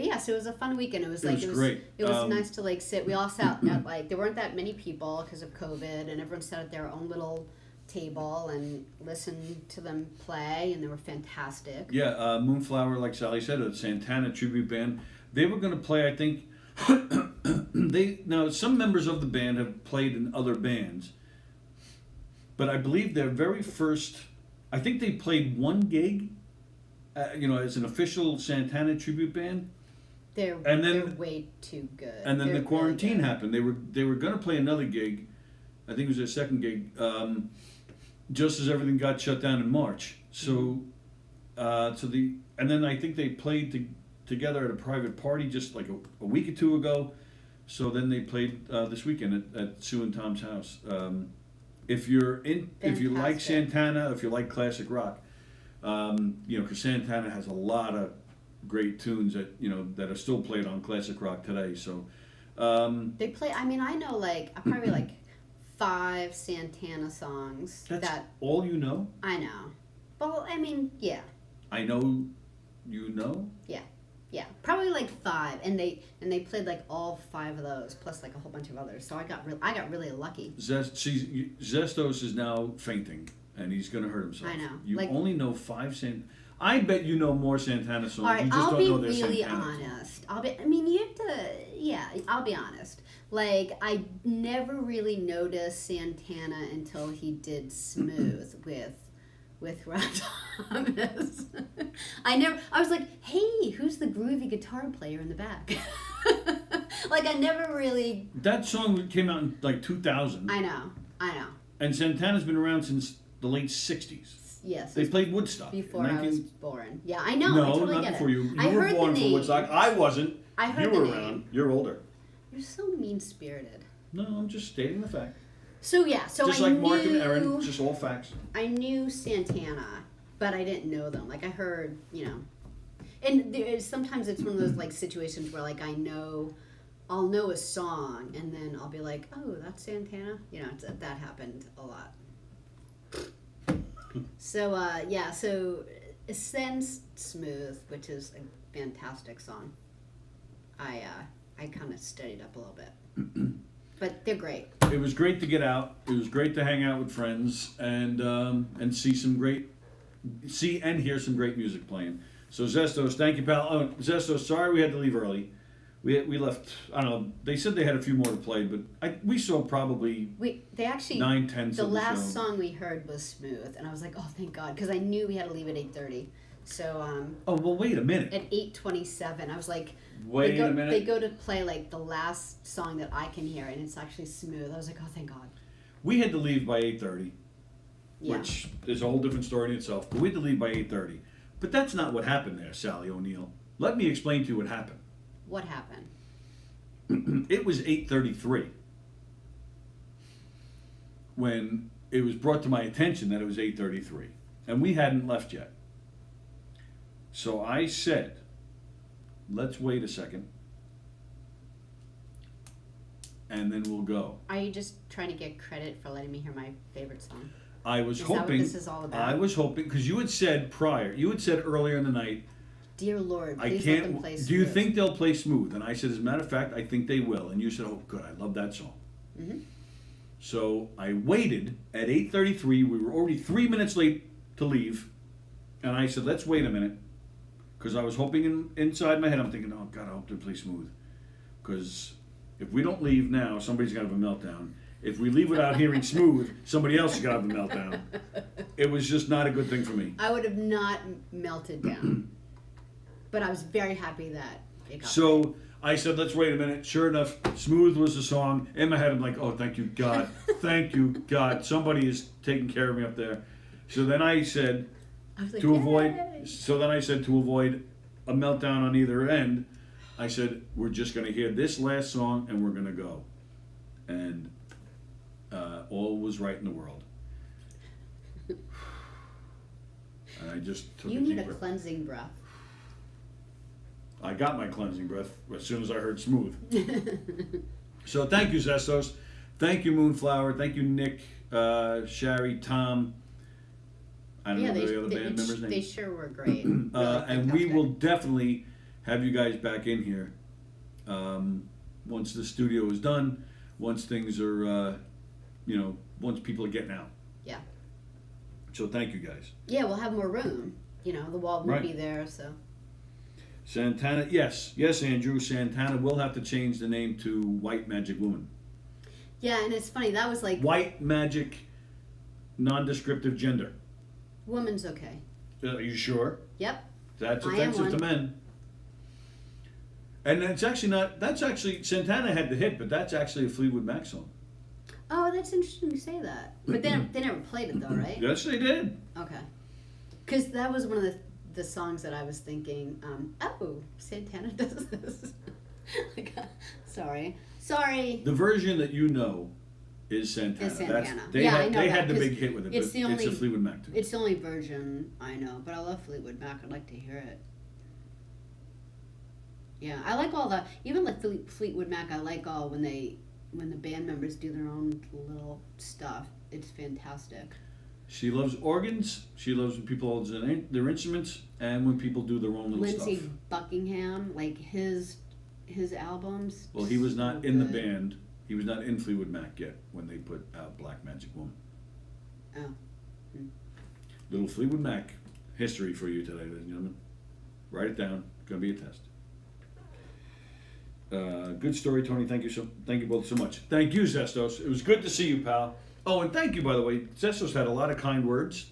But yeah, so it was a fun weekend. It was great. It was nice to like sit. We all sat at like there weren't that many people because of COVID, and everyone sat at their own little table and listened to them play, and they were fantastic. Yeah, Moonflower, like Sallie said, a Santana tribute band. They were going to play, I think. Now some members of the band have played in other bands, but I believe their very first. I think they played one gig, as an official Santana tribute band. They're way too good. And then They're the quarantine really happened. They were going to play another gig. I think it was their second gig. Just as everything got shut down in March. So, and then I think they played together at a private party just like a week or two ago. So then they played this weekend at Sue and Tom's house. If you like Santana, if you like classic rock, because Santana has a lot of great tunes that are still played on classic rock today. So they play. I mean, I know probably 5 Santana songs. That's all you know? I know. Well, I mean, yeah. I know you know? Yeah. Probably 5, and they played all 5 of those plus a whole bunch of others. So I got really lucky. Zestos is now fainting and he's going to hurt himself. I know. You only know 5 Santana. I bet you know more Santana songs. All right, you just I'll don't be know their really Santana honest. You have to. Yeah, I'll be honest. I never really noticed Santana until he did Smooth with Rob Thomas. I was like, hey, who's the groovy guitar player in the back? I never really. That song came out in 2000. I know. And Santana's been around since the late 60s. Yes. They played Woodstock. Before I was born. Yeah, I know. No, I totally not get before it. you. You I were heard born the for name. Woodstock. I wasn't. I heard you the were name. around. You're older. You're so mean-spirited. No, I'm just stating the fact. So Just like Mark and Aaron, just all facts. I knew Santana, but I didn't know them. I heard, and sometimes it's one of those situations where I'll know a song and then I'll be like, oh, that's Santana. That happened a lot. So so Ascends Smooth, which is a fantastic song. I kind of studied up a little bit. But they're great. It was great to get out. It was great to hang out with friends and see and hear some great music playing. So Zestos, thank you, pal. Oh, Zestos, sorry we had to leave early. We left. I don't know. They said they had a few more to play, but we saw probably they actually 9/10 the of the last show. song we heard was Smooth, and I was like, oh, thank God, because I knew we had to leave at 8:30. So Oh well, wait a minute. at 8:27, I was like, Wait a minute. They go to play the last song that I can hear, and it's actually Smooth. I was like, oh, thank God. We had to leave by 8:30, Yeah. which is a whole different story in itself. But we had to leave by 8:30. But that's not what happened there, Sallie O'Neill. Let me explain to you what happened. What happened? It was 8:33 when it was brought to my attention that it was 8:33, and we hadn't left yet. So I said, let's wait a second, and then we'll go. Are you just trying to get credit for letting me hear my favorite song? I was Is hoping. that what this is all about? I was hoping because you had said earlier in the night, Dear Lord, I please can't. let them play Smooth. Do you think they'll play Smooth? And I said, as a matter of fact, I think they will. And you said, oh, good, I love that song. Mm-hmm. So I waited at 8:33. We were already 3 minutes late to leave, and I said, let's wait a minute, because I was hoping inside my head, I'm thinking, oh God, I hope they play Smooth, because if we don't leave now, somebody's gonna have a meltdown. If we leave without hearing Smooth, somebody else is gonna have a meltdown. It was just not a good thing for me. I would have not melted down. But I was very happy that it got So played. I said, let's wait a minute. Sure enough, Smooth was the song. In my head, I'm like, oh, thank you, God. Thank you, God. Somebody is taking care of me up there. So then I said, I was like, to avoid, "Yay!" to avoid a meltdown on either end, I said, we're just going to hear this last song and we're going to go. And all was right in the world. And I just took You a need deep a breath. cleansing breath. I got my cleansing breath as soon as I heard Smooth. So thank you, Zestos. Thank you, Moonflower. Thank you, Nick, Shari, Tom. I don't know the other band members' They names. sure were great. And we will definitely have you guys back in here once the studio is done, once things are, once people are getting out. Yeah. So thank you guys. Yeah, we'll have more room. The wall won't Right. be there, so. Santana, yes, Andrew. Santana will have to change the name to White Magic Woman. Yeah, and it's funny, that was like, White Magic, non-descriptive gender. woman's okay. Are you sure? Yep. That's I am offensive one. to men. And that's actually, Santana had the hit, but that's actually a Fleetwood Mac song. Oh, that's interesting you say that. But they never played it though, right? Yes, they did. Okay. Because that was one of the songs that I was thinking, Santana does this. Sorry. The version that you know is Santana. Is Santana. They Yeah, had, I know they that, had the 'cause big hit with it, it's but the it's a only- Fleetwood Mac too. It's the only version I know, but I love Fleetwood Mac. I'd like to hear it. Yeah, I like all the, even like Fleetwood Mac, I like all when the band members do their own little stuff. It's fantastic. She loves organs. She loves when people hold their instruments, and when people do their own little Lindsey stuff. Buckingham, like his albums. Well, he was not so in the good. band. He was not in Fleetwood Mac yet when they put out Black Magic Woman. Oh. Little Fleetwood Mac history for you today, ladies and gentlemen. Write it down. Going to be a test. Good story, Tony. Thank you both so much. Thank you, Zestos. It was good to see you, pal. Oh, and thank you, by the way. Zestos had a lot of kind words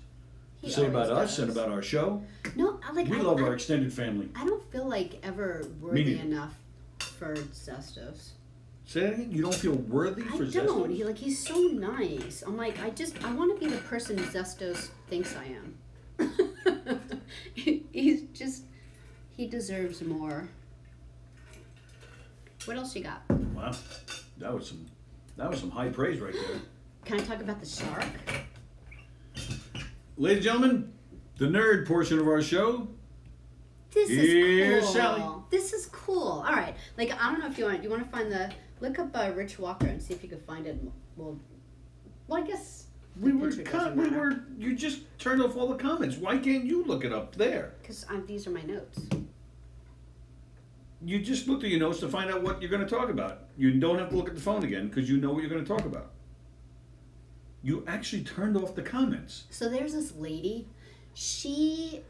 to He say about always us and does. about our show. No, We I love our extended family. I don't feel like ever worthy neither. enough for Zestos. Say that again? You don't feel worthy for I don't. Zestos? He's so nice. I'm like, I want to be the person Zestos thinks I am. He deserves more. What else you got? Wow. That was some high praise right there. Can I talk about the shark? Ladies and gentlemen, the nerd portion of our show. This Here's is cool. Sallie. This is cool. All right. Like, I don't know if you want to find look up Rich Walker and see if you can find it. Well, I guess We were, picture doesn't matter. you just turned off all the comments. Why can't you look it up there? Because these are my notes. You just looked at your notes to find out what you're going to talk about. You don't have to look at the phone again because you know what you're going to talk about. You actually turned off the comments. So there's this lady. She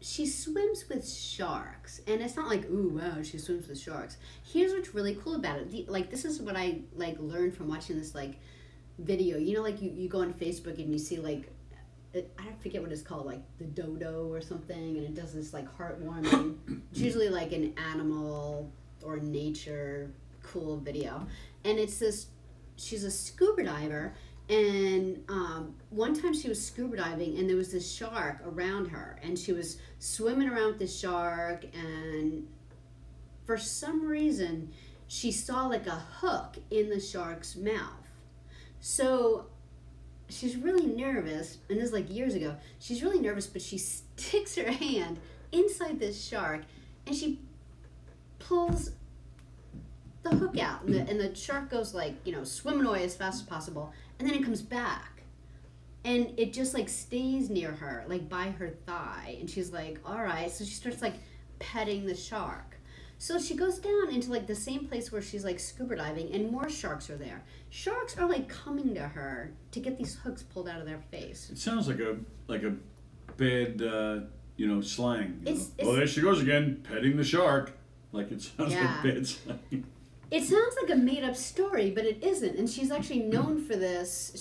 swims with sharks, and it's not like, ooh, wow, she swims with sharks. Here's what's really cool about it. This is what I learned from watching this video. You go on Facebook and you see I forget what it's called, like the dodo or something, and it does this heartwarming. It's usually an animal or nature cool video, and it's this. She's a scuba diver, and one time she was scuba diving, and there was this shark around her, and she was swimming around with this shark, and for some reason she saw a hook in the shark's mouth. So she's really nervous, and this is years ago. She's really nervous, but she sticks her hand inside this shark, and she pulls the hook out, and the shark goes swimming away as fast as possible, and then it comes back, and it just stays near her, by her thigh, and she's like, all right. So she starts petting the shark. So she goes down into the same place where she's scuba diving, and more sharks are there. Sharks are coming to her to get these hooks pulled out of their face. It sounds like a bad slang. It's- Well, there she goes again, petting the shark. It sounds Yeah. like bad slang. It sounds like a made-up story, but it isn't. And she's actually known for this.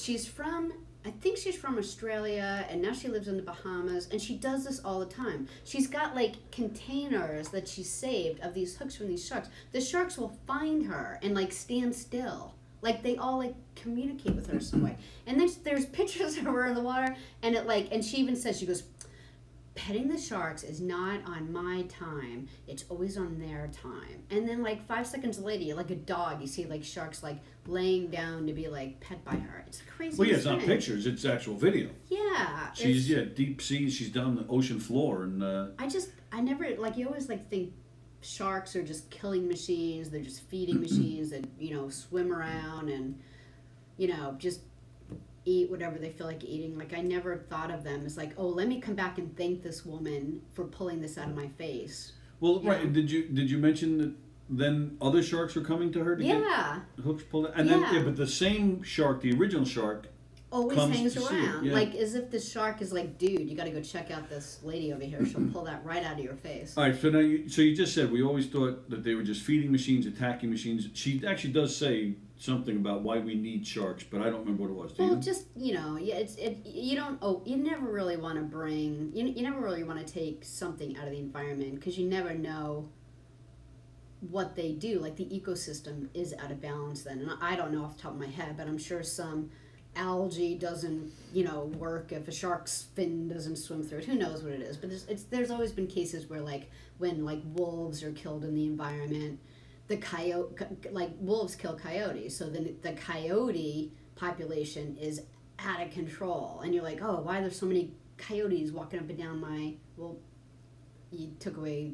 I think she's from Australia, and now she lives in the Bahamas, and she does this all the time. She's got containers that she saved of these hooks from these sharks. The sharks will find her and stand still. They all communicate with her some way. And then there's pictures of her in the water, and and she even says, she goes, petting the sharks is not on my time. It's always on their time. And then 5 seconds later, like a dog, you see sharks laying down to be pet by her. It's crazy. Well, yeah, it's not pictures, it's actual video. Yeah. She's deep sea, she's down the ocean floor, and I never, you always think sharks are just killing machines, they're just feeding machines that, swim around and, just eat whatever they feel like eating. I never thought of them as oh, let me come back and thank this woman for pulling this out of my face. Well, Yeah. right. Did you mention that then other sharks were coming to her to Yeah. get hooks pulled out? And then Yeah. but the same shark, the original shark. Always Comes hangs to see it, around. yeah. Like as if the shark is like, dude, you gotta go check out this lady over here. She'll pull that right out of your face. All right, so now you just said we always thought that they were just feeding machines, attacking machines. She actually does say something about why we need sharks, but I don't remember what it was. Do Well, you? just yeah, you don't. Oh, you never really want to bring. You never really want to take something out of the environment because you never know what they do. Like the ecosystem is out of balance then, and I don't know off the top of my head, but I'm sure some algae doesn't work if a shark's fin doesn't swim through it. Who knows what it is? But there's always been cases where when wolves are killed in the environment. The wolves kill coyotes, so then the coyote population is out of control, and you're like, oh, why are there so many coyotes walking up and down well, you took away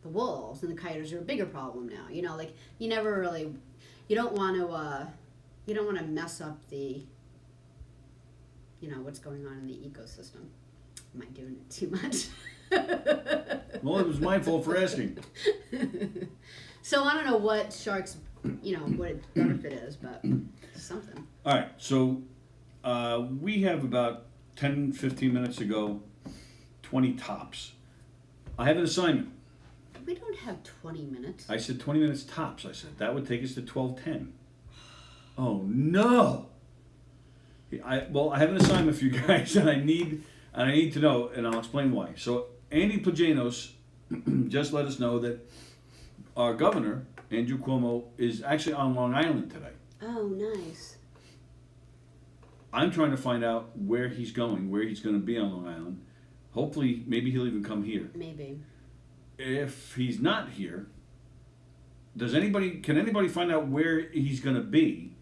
the wolves, and the coyotes are a bigger problem now. You never really, you don't want to mess up the, what's going on in the ecosystem. Am I doing it too much? Well, it was my fault for asking. So I don't know what sharks, what its benefit is, but something. All right, so we have about 10, 15 minutes to go, 20 tops. I have an assignment. We don't have 20 minutes. I said 20 minutes tops. I said that would take us to 12:10. Oh no! I have an assignment for you guys, and I need to know, and I'll explain why. So Andy Plajanos just let us know that our governor, Andrew Cuomo, is actually on Long Island today. Oh, nice. I'm trying to find out where he's going, where he's going to be on Long Island. Hopefully, maybe he'll even come here. Maybe. If he's not here, can anybody find out where he's going to be?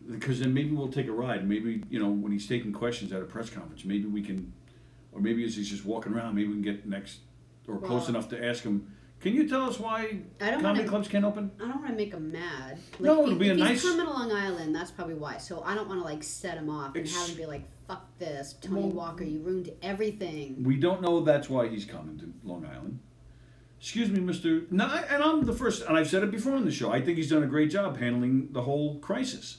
Because then maybe we'll take a ride. Maybe, when he's taking questions at a press conference, maybe we can, or maybe as he's just walking around, maybe we can get next or close enough to ask him, can you tell us why comedy clubs can't open? I don't want to make him mad. No, it'll be a if nice... he's coming to Long Island, that's probably why. So I don't want to set him off and have him be like, fuck this, Tony Walker, you ruined everything. We don't know that's why he's coming to Long Island. Excuse me, Mr. No, and I'm the first, and I've said it before on the show, I think he's done a great job handling the whole crisis.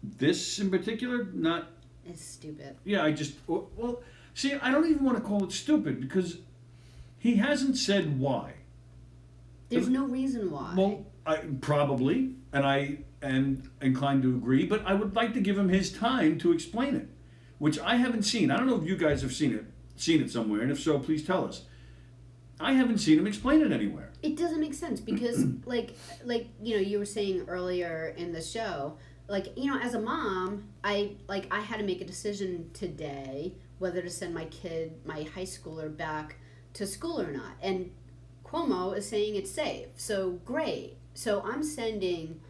This in particular, not... It's stupid. Yeah, see, I don't even want to call it stupid because he hasn't said why. There's no reason why. Well, probably, and I am inclined to agree, but I would like to give him his time to explain it, which I haven't seen. I don't know if you guys have seen it somewhere, and if so, please tell us. I haven't seen him explain it anywhere. It doesn't make sense because, you were saying earlier in the show, as a mom, I had to make a decision today whether to send my high schooler, back to school or not. And Cuomo is saying it's safe. So great. So I'm sending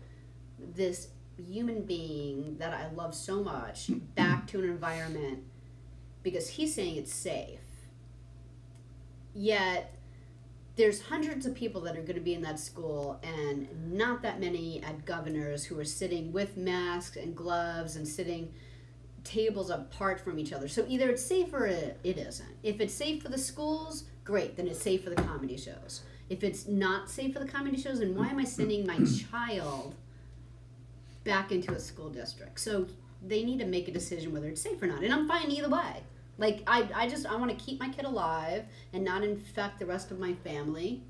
this human being that I love so much back to an environment because he's saying it's safe. Yet there's hundreds of people that are going to be in that school and not that many at Governor's who are sitting with masks and gloves and sitting tables apart from each other. So either it's safe or it isn't. If it's safe for the schools, great, then it's safe for the comedy shows. If it's not safe for the comedy shows, then why am I sending my child back into a school district? So they need to make a decision whether it's safe or not. And I'm fine either way. I want to keep my kid alive and not infect the rest of my family.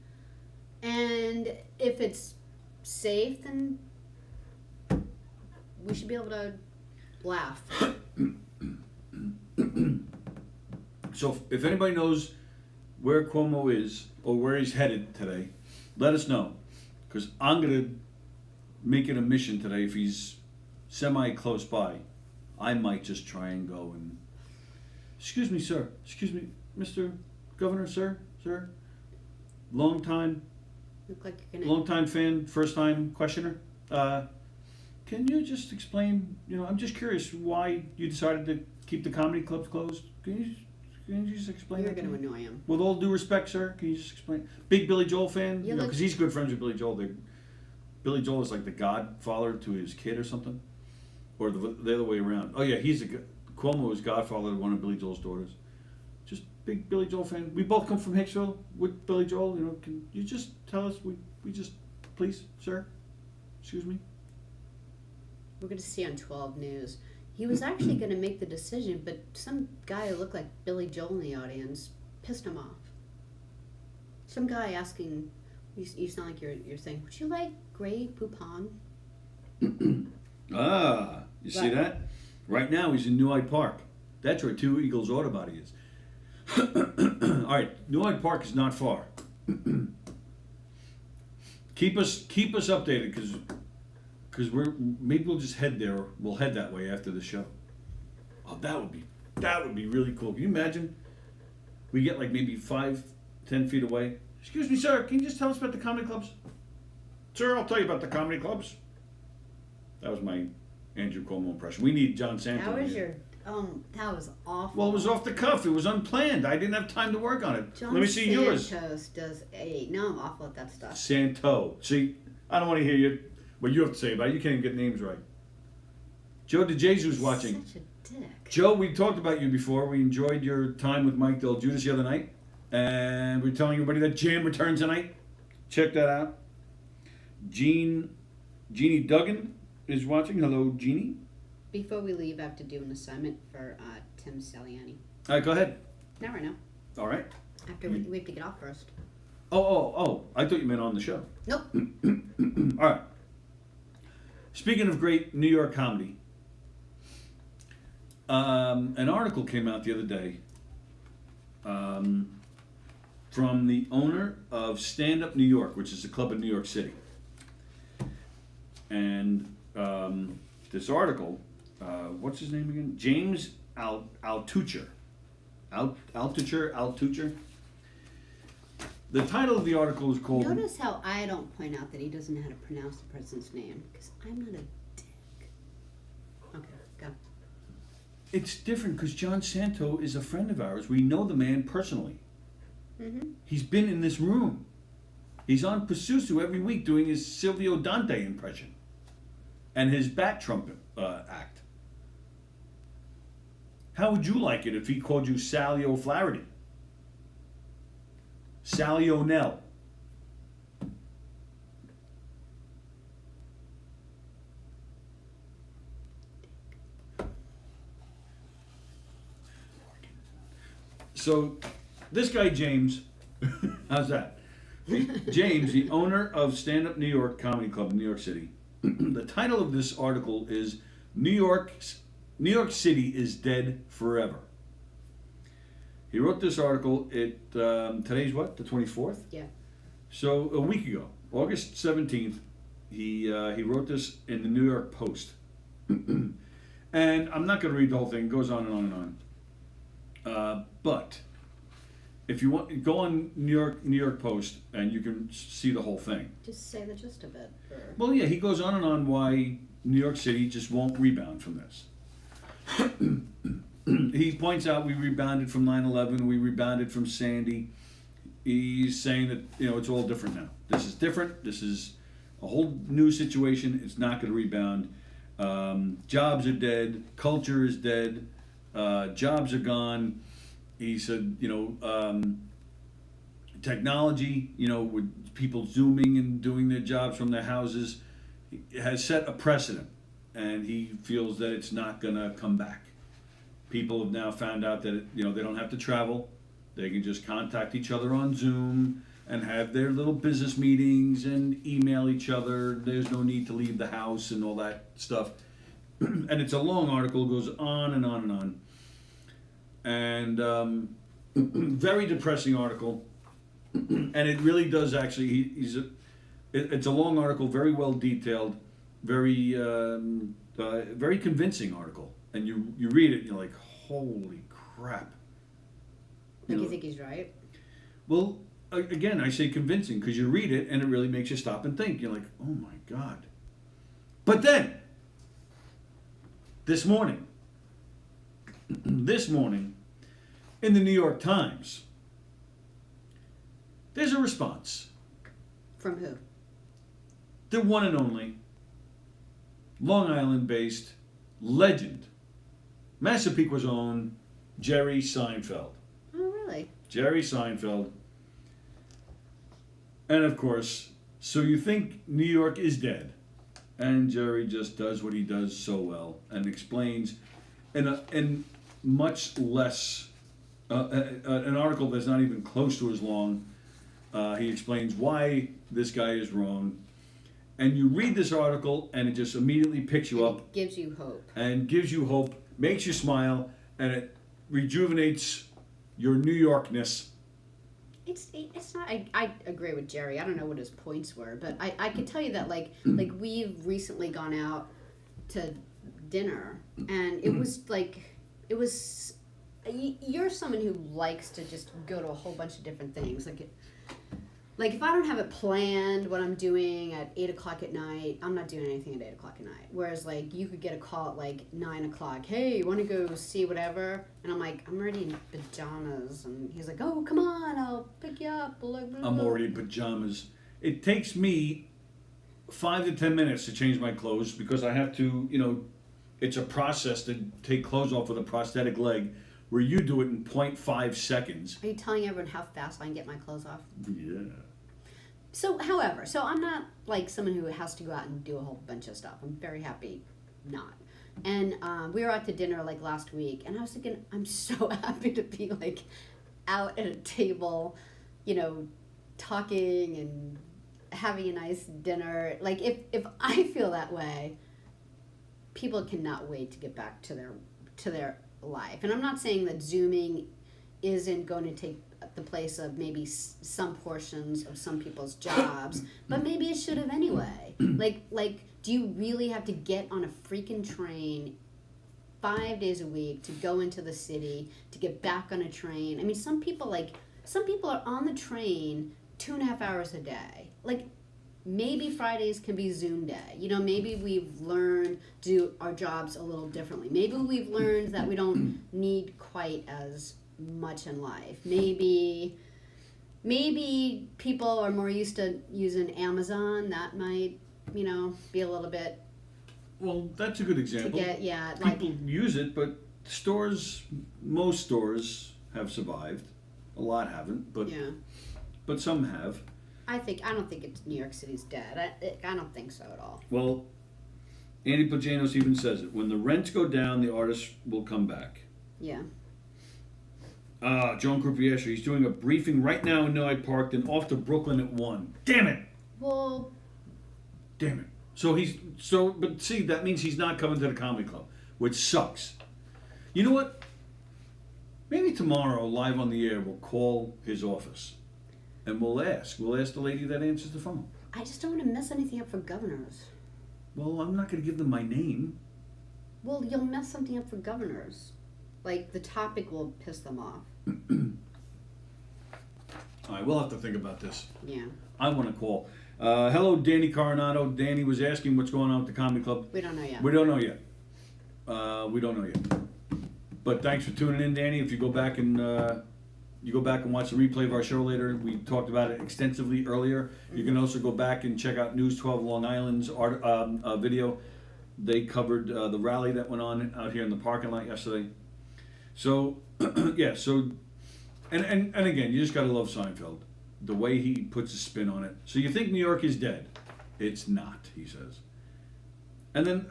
And if it's safe, then we should be able to laugh. So if anybody knows where Cuomo is or where he's headed today, let us know. Because I'm going to make it a mission today. If he's semi-close by, I might just try and go and... Excuse me, sir. Excuse me, Mr. Governor, sir. Long time fan, first time questioner. Can you just explain, I'm just curious why you decided to keep the comedy clubs closed. Can you just explain You're that? going to annoy him. With all due respect, sir, can you just explain? Big Billy Joel fan? Yeah, Because he's good friends with Billy Joel. Billy Joel is like the godfather to his kid or something? Or the other way around. Oh, yeah, Cuomo is godfather to one of Billy Joel's daughters. Just big Billy Joel fan. We both come from Hicksville with Billy Joel. You know, can you just tell us? We just, please, sir. Excuse me. We're going to see on 12 News. He was actually going to make the decision, but some guy who looked like Billy Joel in the audience pissed him off. Some guy asking, you sound like you're saying, would you like Grey Poupon? You see Right. that? Right now he's in New Hyde Park. That's where Two Eagles Auto Body is. All right, New Hyde Park is not far. keep us updated because maybe we'll just head there. We'll head that way after the show. Oh, that would be really cool. Can you imagine? We get like maybe 5-10 feet away. Excuse me, sir. Can you just tell us about the comedy clubs? Sir, I'll tell you about the comedy clubs. That was my Andrew Cuomo impression. We need John Santo. That was here. that was awful. Well, it was off the cuff. It was unplanned. I didn't have time to work on it. John Let me see yours. Santos does now I'm awful at that stuff. Santo. See, I don't want to hear what you have to say about it. You can't even get names right. Joe DeJesus watching. Such a dick. Joe, we talked about you before. We enjoyed your time with Mike Del Judas the other night. And we're telling everybody that Jam returns tonight. Check that out. Jeannie Duggan is watching. Hello, Jeannie. Before we leave, I have to do an assignment for Tim Saliani. All right, go ahead. Not right now. All right. After we have to get off first. Oh. I thought you meant on the show. Nope. All right. Speaking of great New York comedy, an article came out the other day from the owner of Stand Up New York, which is a club in New York City. And this article, what's his name again? James Altucher. Altucher. The title of the article is called... Notice how I don't point out that he doesn't know how to pronounce the person's name, because I'm not a dick. Okay, go. It's different because John Santo is a friend of ours. We know the man personally. Mm-hmm. He's been in this room. He's on Pasusu every week doing his Silvio Dante impression and his bat trumpet act. How would you like it if he called you Sally O'Flaherty? Sally O'Neill. So, this guy James, how's that? James, the owner of Stand Up New York Comedy Club in New York City. The title of this article is New York City is Dead Forever. He wrote this article today's what? The 24th? Yeah. So a week ago, August 17th, he wrote this in the New York Post. And I'm not going to read the whole thing. It goes on and on and on. But if you want, go on New York Post and you can see the whole thing. Just say the gist of it. Well, yeah, he goes on and on why New York City just won't rebound from this. He points out we rebounded from 9/11, we rebounded from Sandy. He's saying that, it's all different now. This is different. This is a whole new situation. It's not going to rebound. Jobs are dead. Culture is dead. Jobs are gone. He said, technology, with people Zooming and doing their jobs from their houses, has set a precedent. And he feels that it's not going to come back. People have now found out that, they don't have to travel. They can just contact each other on Zoom and have their little business meetings and email each other. There's no need to leave the house and all that stuff. And it's a long article, goes on and on and on. And very depressing article. And it really does actually, it's a long article, very well detailed, very convincing article. And you read it and you're like, holy crap. You think he's right? Well, again, I say convincing because you read it and it really makes you stop and think. You're like, oh my God. But then, this morning, in the New York Times, there's a response. From who? The one and only, Long Island-based legend, Massapequa's own Jerry Seinfeld. Oh, really? Jerry Seinfeld. And of course, so you think New York is dead. And Jerry just does what he does so well and explains in much less, an article that's not even close to as long. He explains why this guy is wrong. And you read this article and it just immediately picks you up. It gives you hope. And gives you hope, makes you smile, and it rejuvenates your New Yorkness. It's not. I agree with Jerry. I don't know what his points were, but I can tell you that like we've recently gone out to dinner, and it was like it was. You're someone who likes to just go to a whole bunch of different things, like if I don't have it planned what I'm doing at 8:00 at night, I'm not doing anything at 8:00 at night. Whereas like you could get a call at like 9:00. Hey, you want to go see whatever? And I'm like, I'm already in pajamas. And he's like, oh, come on, I'll pick you up. Blah, blah, blah. I'm already in pajamas. It takes me 5 to 10 minutes to change my clothes because I have to, it's a process to take clothes off with a prosthetic leg where you do it in 0.5 seconds. Are you telling everyone how fast I can get my clothes off? Yeah. So, however, I'm not like someone who has to go out and do a whole bunch of stuff. I'm very happy not. And we were out to dinner like last week, and I was thinking, I'm so happy to be like out at a table, talking and having a nice dinner. Like if I feel that way, people cannot wait to get back to their life. And I'm not saying that Zooming isn't going to take the place of maybe some portions of some people's jobs, but maybe it should have anyway. Like, do you really have to get on a freaking train 5 days a week to go into the city, to get back on a train? I mean, some people are on the train 2.5 hours a day. Like, maybe Fridays can be Zoom day. Maybe we've learned to do our jobs a little differently. Maybe we've learned that we don't need quite as much in life. Maybe people are more used to using Amazon. That might, be a little bit. Well, that's a good example. People use it, but most stores have survived. A lot haven't, but some have. I don't think it's New York City's dead. I don't think so at all. Well, Andy Pajanos even says it. When the rents go down, the artists will come back. Yeah. Joan Croupier, he's doing a briefing right now in Noy Park, then off to Brooklyn at 1. Damn it! Well. Damn it. But see, that means he's not coming to the comedy club, which sucks. You know what? Maybe tomorrow, live on the air, we'll call his office. And we'll ask the lady that answers the phone. I just don't want to mess anything up for governors. Well, I'm not going to give them my name. Well, you'll mess something up for governors. Like, the topic will piss them off. All right, we'll have to think about this. Yeah. I want to call. Hello, Danny Coronado. Danny was asking what's going on at the comedy club. We don't know yet. We don't know yet. But thanks for tuning in, Danny. If you go back and watch the replay of our show later, we talked about it extensively earlier. You can also go back and check out News 12 Long Island's video. They covered the rally that went on out here in the parking lot yesterday. So, yeah. So, and again, you just gotta love Seinfeld, the way he puts a spin on it. So you think New York is dead? It's not, he says. And then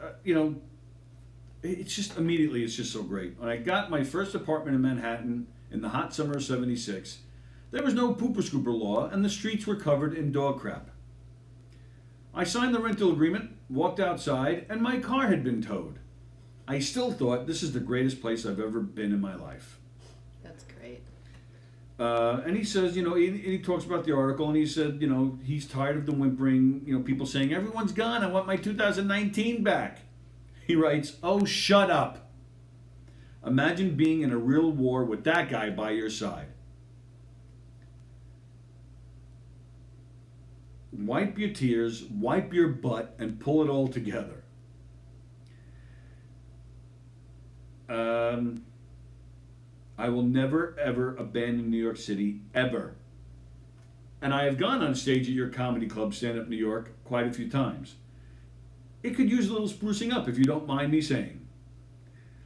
it's just so great. When I got my first apartment in Manhattan in the hot summer of '76, there was no pooper scooper law, and the streets were covered in dog crap. I signed the rental agreement, walked outside, and my car had been towed. I still thought this is the greatest place I've ever been in my life. That's great. And he says, he talks about the article, and he said, he's tired of the whimpering, people saying, everyone's gone, I want my 2019 back. He writes, oh, shut up. Imagine being in a real war with that guy by your side. Wipe your tears, wipe your butt, and pull it all together. I will never, ever abandon New York City, ever. And I have gone on stage at your comedy club, Stand Up New York, quite a few times. It could use a little sprucing up, if you don't mind me saying.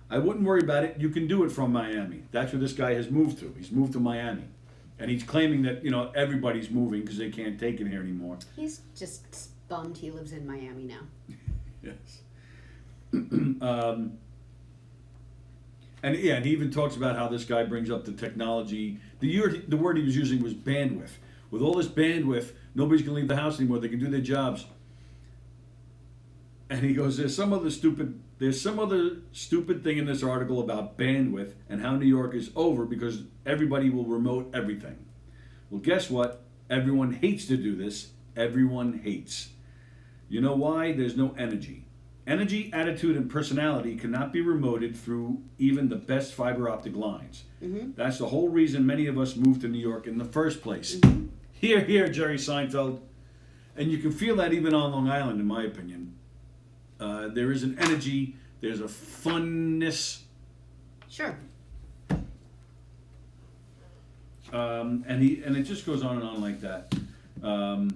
I wouldn't worry about it. You can do it from Miami. That's where this guy has moved to. He's moved to Miami. And he's claiming that, everybody's moving because they can't take it here anymore. He's just bummed he lives in Miami now. Yes. And he even talks about how this guy brings up the technology. The word he was using was bandwidth. With all this bandwidth, nobody's going to leave the house anymore. They can do their jobs. And he goes, there's some other stupid thing in this article about bandwidth and how New York is over because everybody will remote everything. Well, guess what? Everyone hates to do this. Everyone hates. You know why? There's no energy. Energy, attitude, and personality cannot be remoted through even the best fiber optic lines. Mm-hmm. That's the whole reason many of us moved to New York in the first place. Mm-hmm. Here, Jerry Seinfeld. And you can feel that even on Long Island, in my opinion. There is an energy, there's a funness. Sure. And it just goes on and on like that. The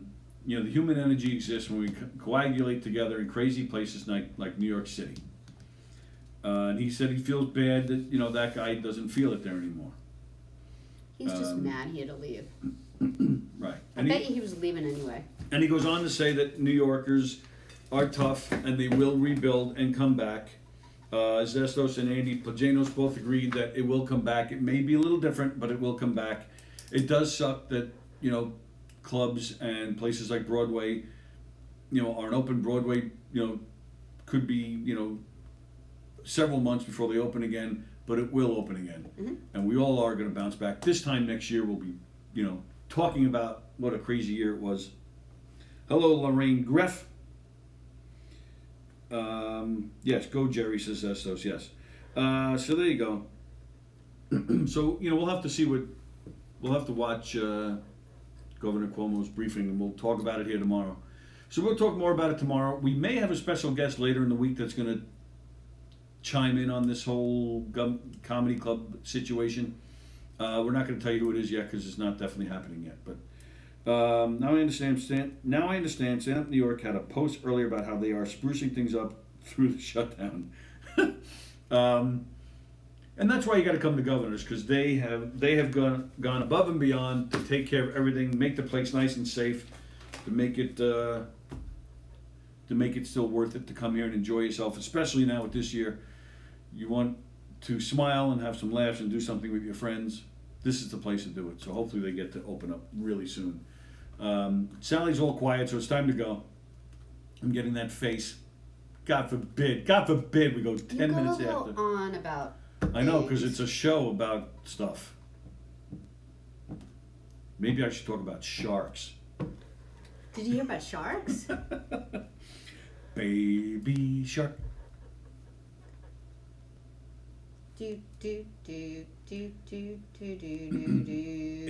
human energy exists when we coagulate together in crazy places like New York City. And he said he feels bad that that guy doesn't feel it there anymore. He's just mad he had to leave. Right. I bet you he was leaving anyway. And he goes on to say that New Yorkers are tough and they will rebuild and come back. Zestos and Andy Plajanos both agreed that it will come back. It may be a little different, but it will come back. It does suck that clubs and places like Broadway, aren't open. Broadway, could be, several months before they open again, but it will open again. Mm-hmm. And we all are going to bounce back. This time next year, we'll be, talking about what a crazy year it was. Hello, Lorraine Greff. Yes, go Jerry, says Estos, yes. So there you go. So, we'll have to see we'll have to watch Governor Cuomo's briefing, and we'll talk about it here tomorrow. So we'll talk more about it tomorrow. We may have a special guest later in the week that's going to chime in on this whole comedy club situation. We're not going to tell you who it is yet because it's not definitely happening yet. But now I understand. Stand Up New York had a post earlier about how they are sprucing things up through the shutdown. And that's why you got to come to Governors, because they have gone above and beyond to take care of everything, make the place nice and safe, to make it still worth it to come here and enjoy yourself. Especially now with this year, you want to smile and have some laughs and do something with your friends. This is the place to do it. So hopefully they get to open up really soon. Sallie's all quiet, so it's time to go. I'm getting that face. God forbid we go 10 minutes You go a after. little on about. I know, because it's a show about stuff. Maybe I should talk about sharks. Did you hear about sharks? Baby shark.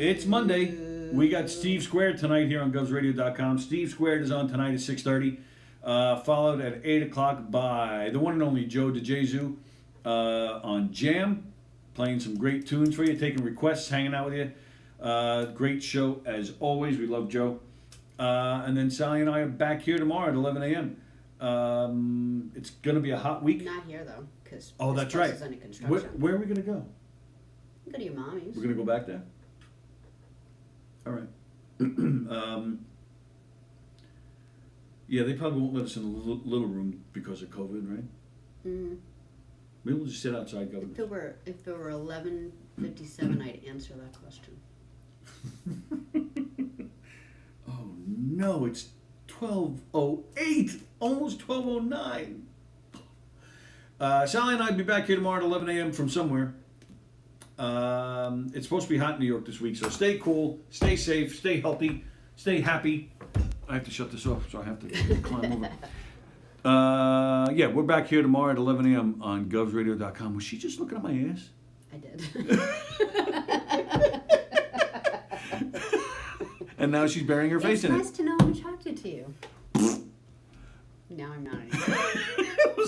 It's Monday. We got Steve Squared tonight here on GovsRadio.com. Steve Squared is on tonight at 6:30. Followed at 8 o'clock by the one and only Joe DeJesu on Jam, playing some great tunes for you, taking requests, hanging out with you. Great show as always. We love Joe. And then Sallie and I are back here tomorrow at 11 a.m. It's going to be a hot week. Not here though, because That's right. is under construction. Where are we going to go? Go to your mommy's. We're going to go back there? All right. Yeah, they probably won't let us in the little room because of COVID, right? Mm-hmm. Maybe we'll just sit outside, Governor. If it were 11:57, I'd answer that question. Oh no, it's 12:08, almost 12:09. Sallie and I'll be back here tomorrow at 11 a.m. from somewhere. It's supposed to be hot in New York this week, so stay cool, stay safe, stay healthy, stay happy. I have to shut this off, so I have to climb over. Yeah, we're back here tomorrow at 11 a.m. on GovsRadio.com. Was she just looking at my ass? I did. And now she's burying her face It's in nice it. to know I'm attracted to you. Now I'm not anymore.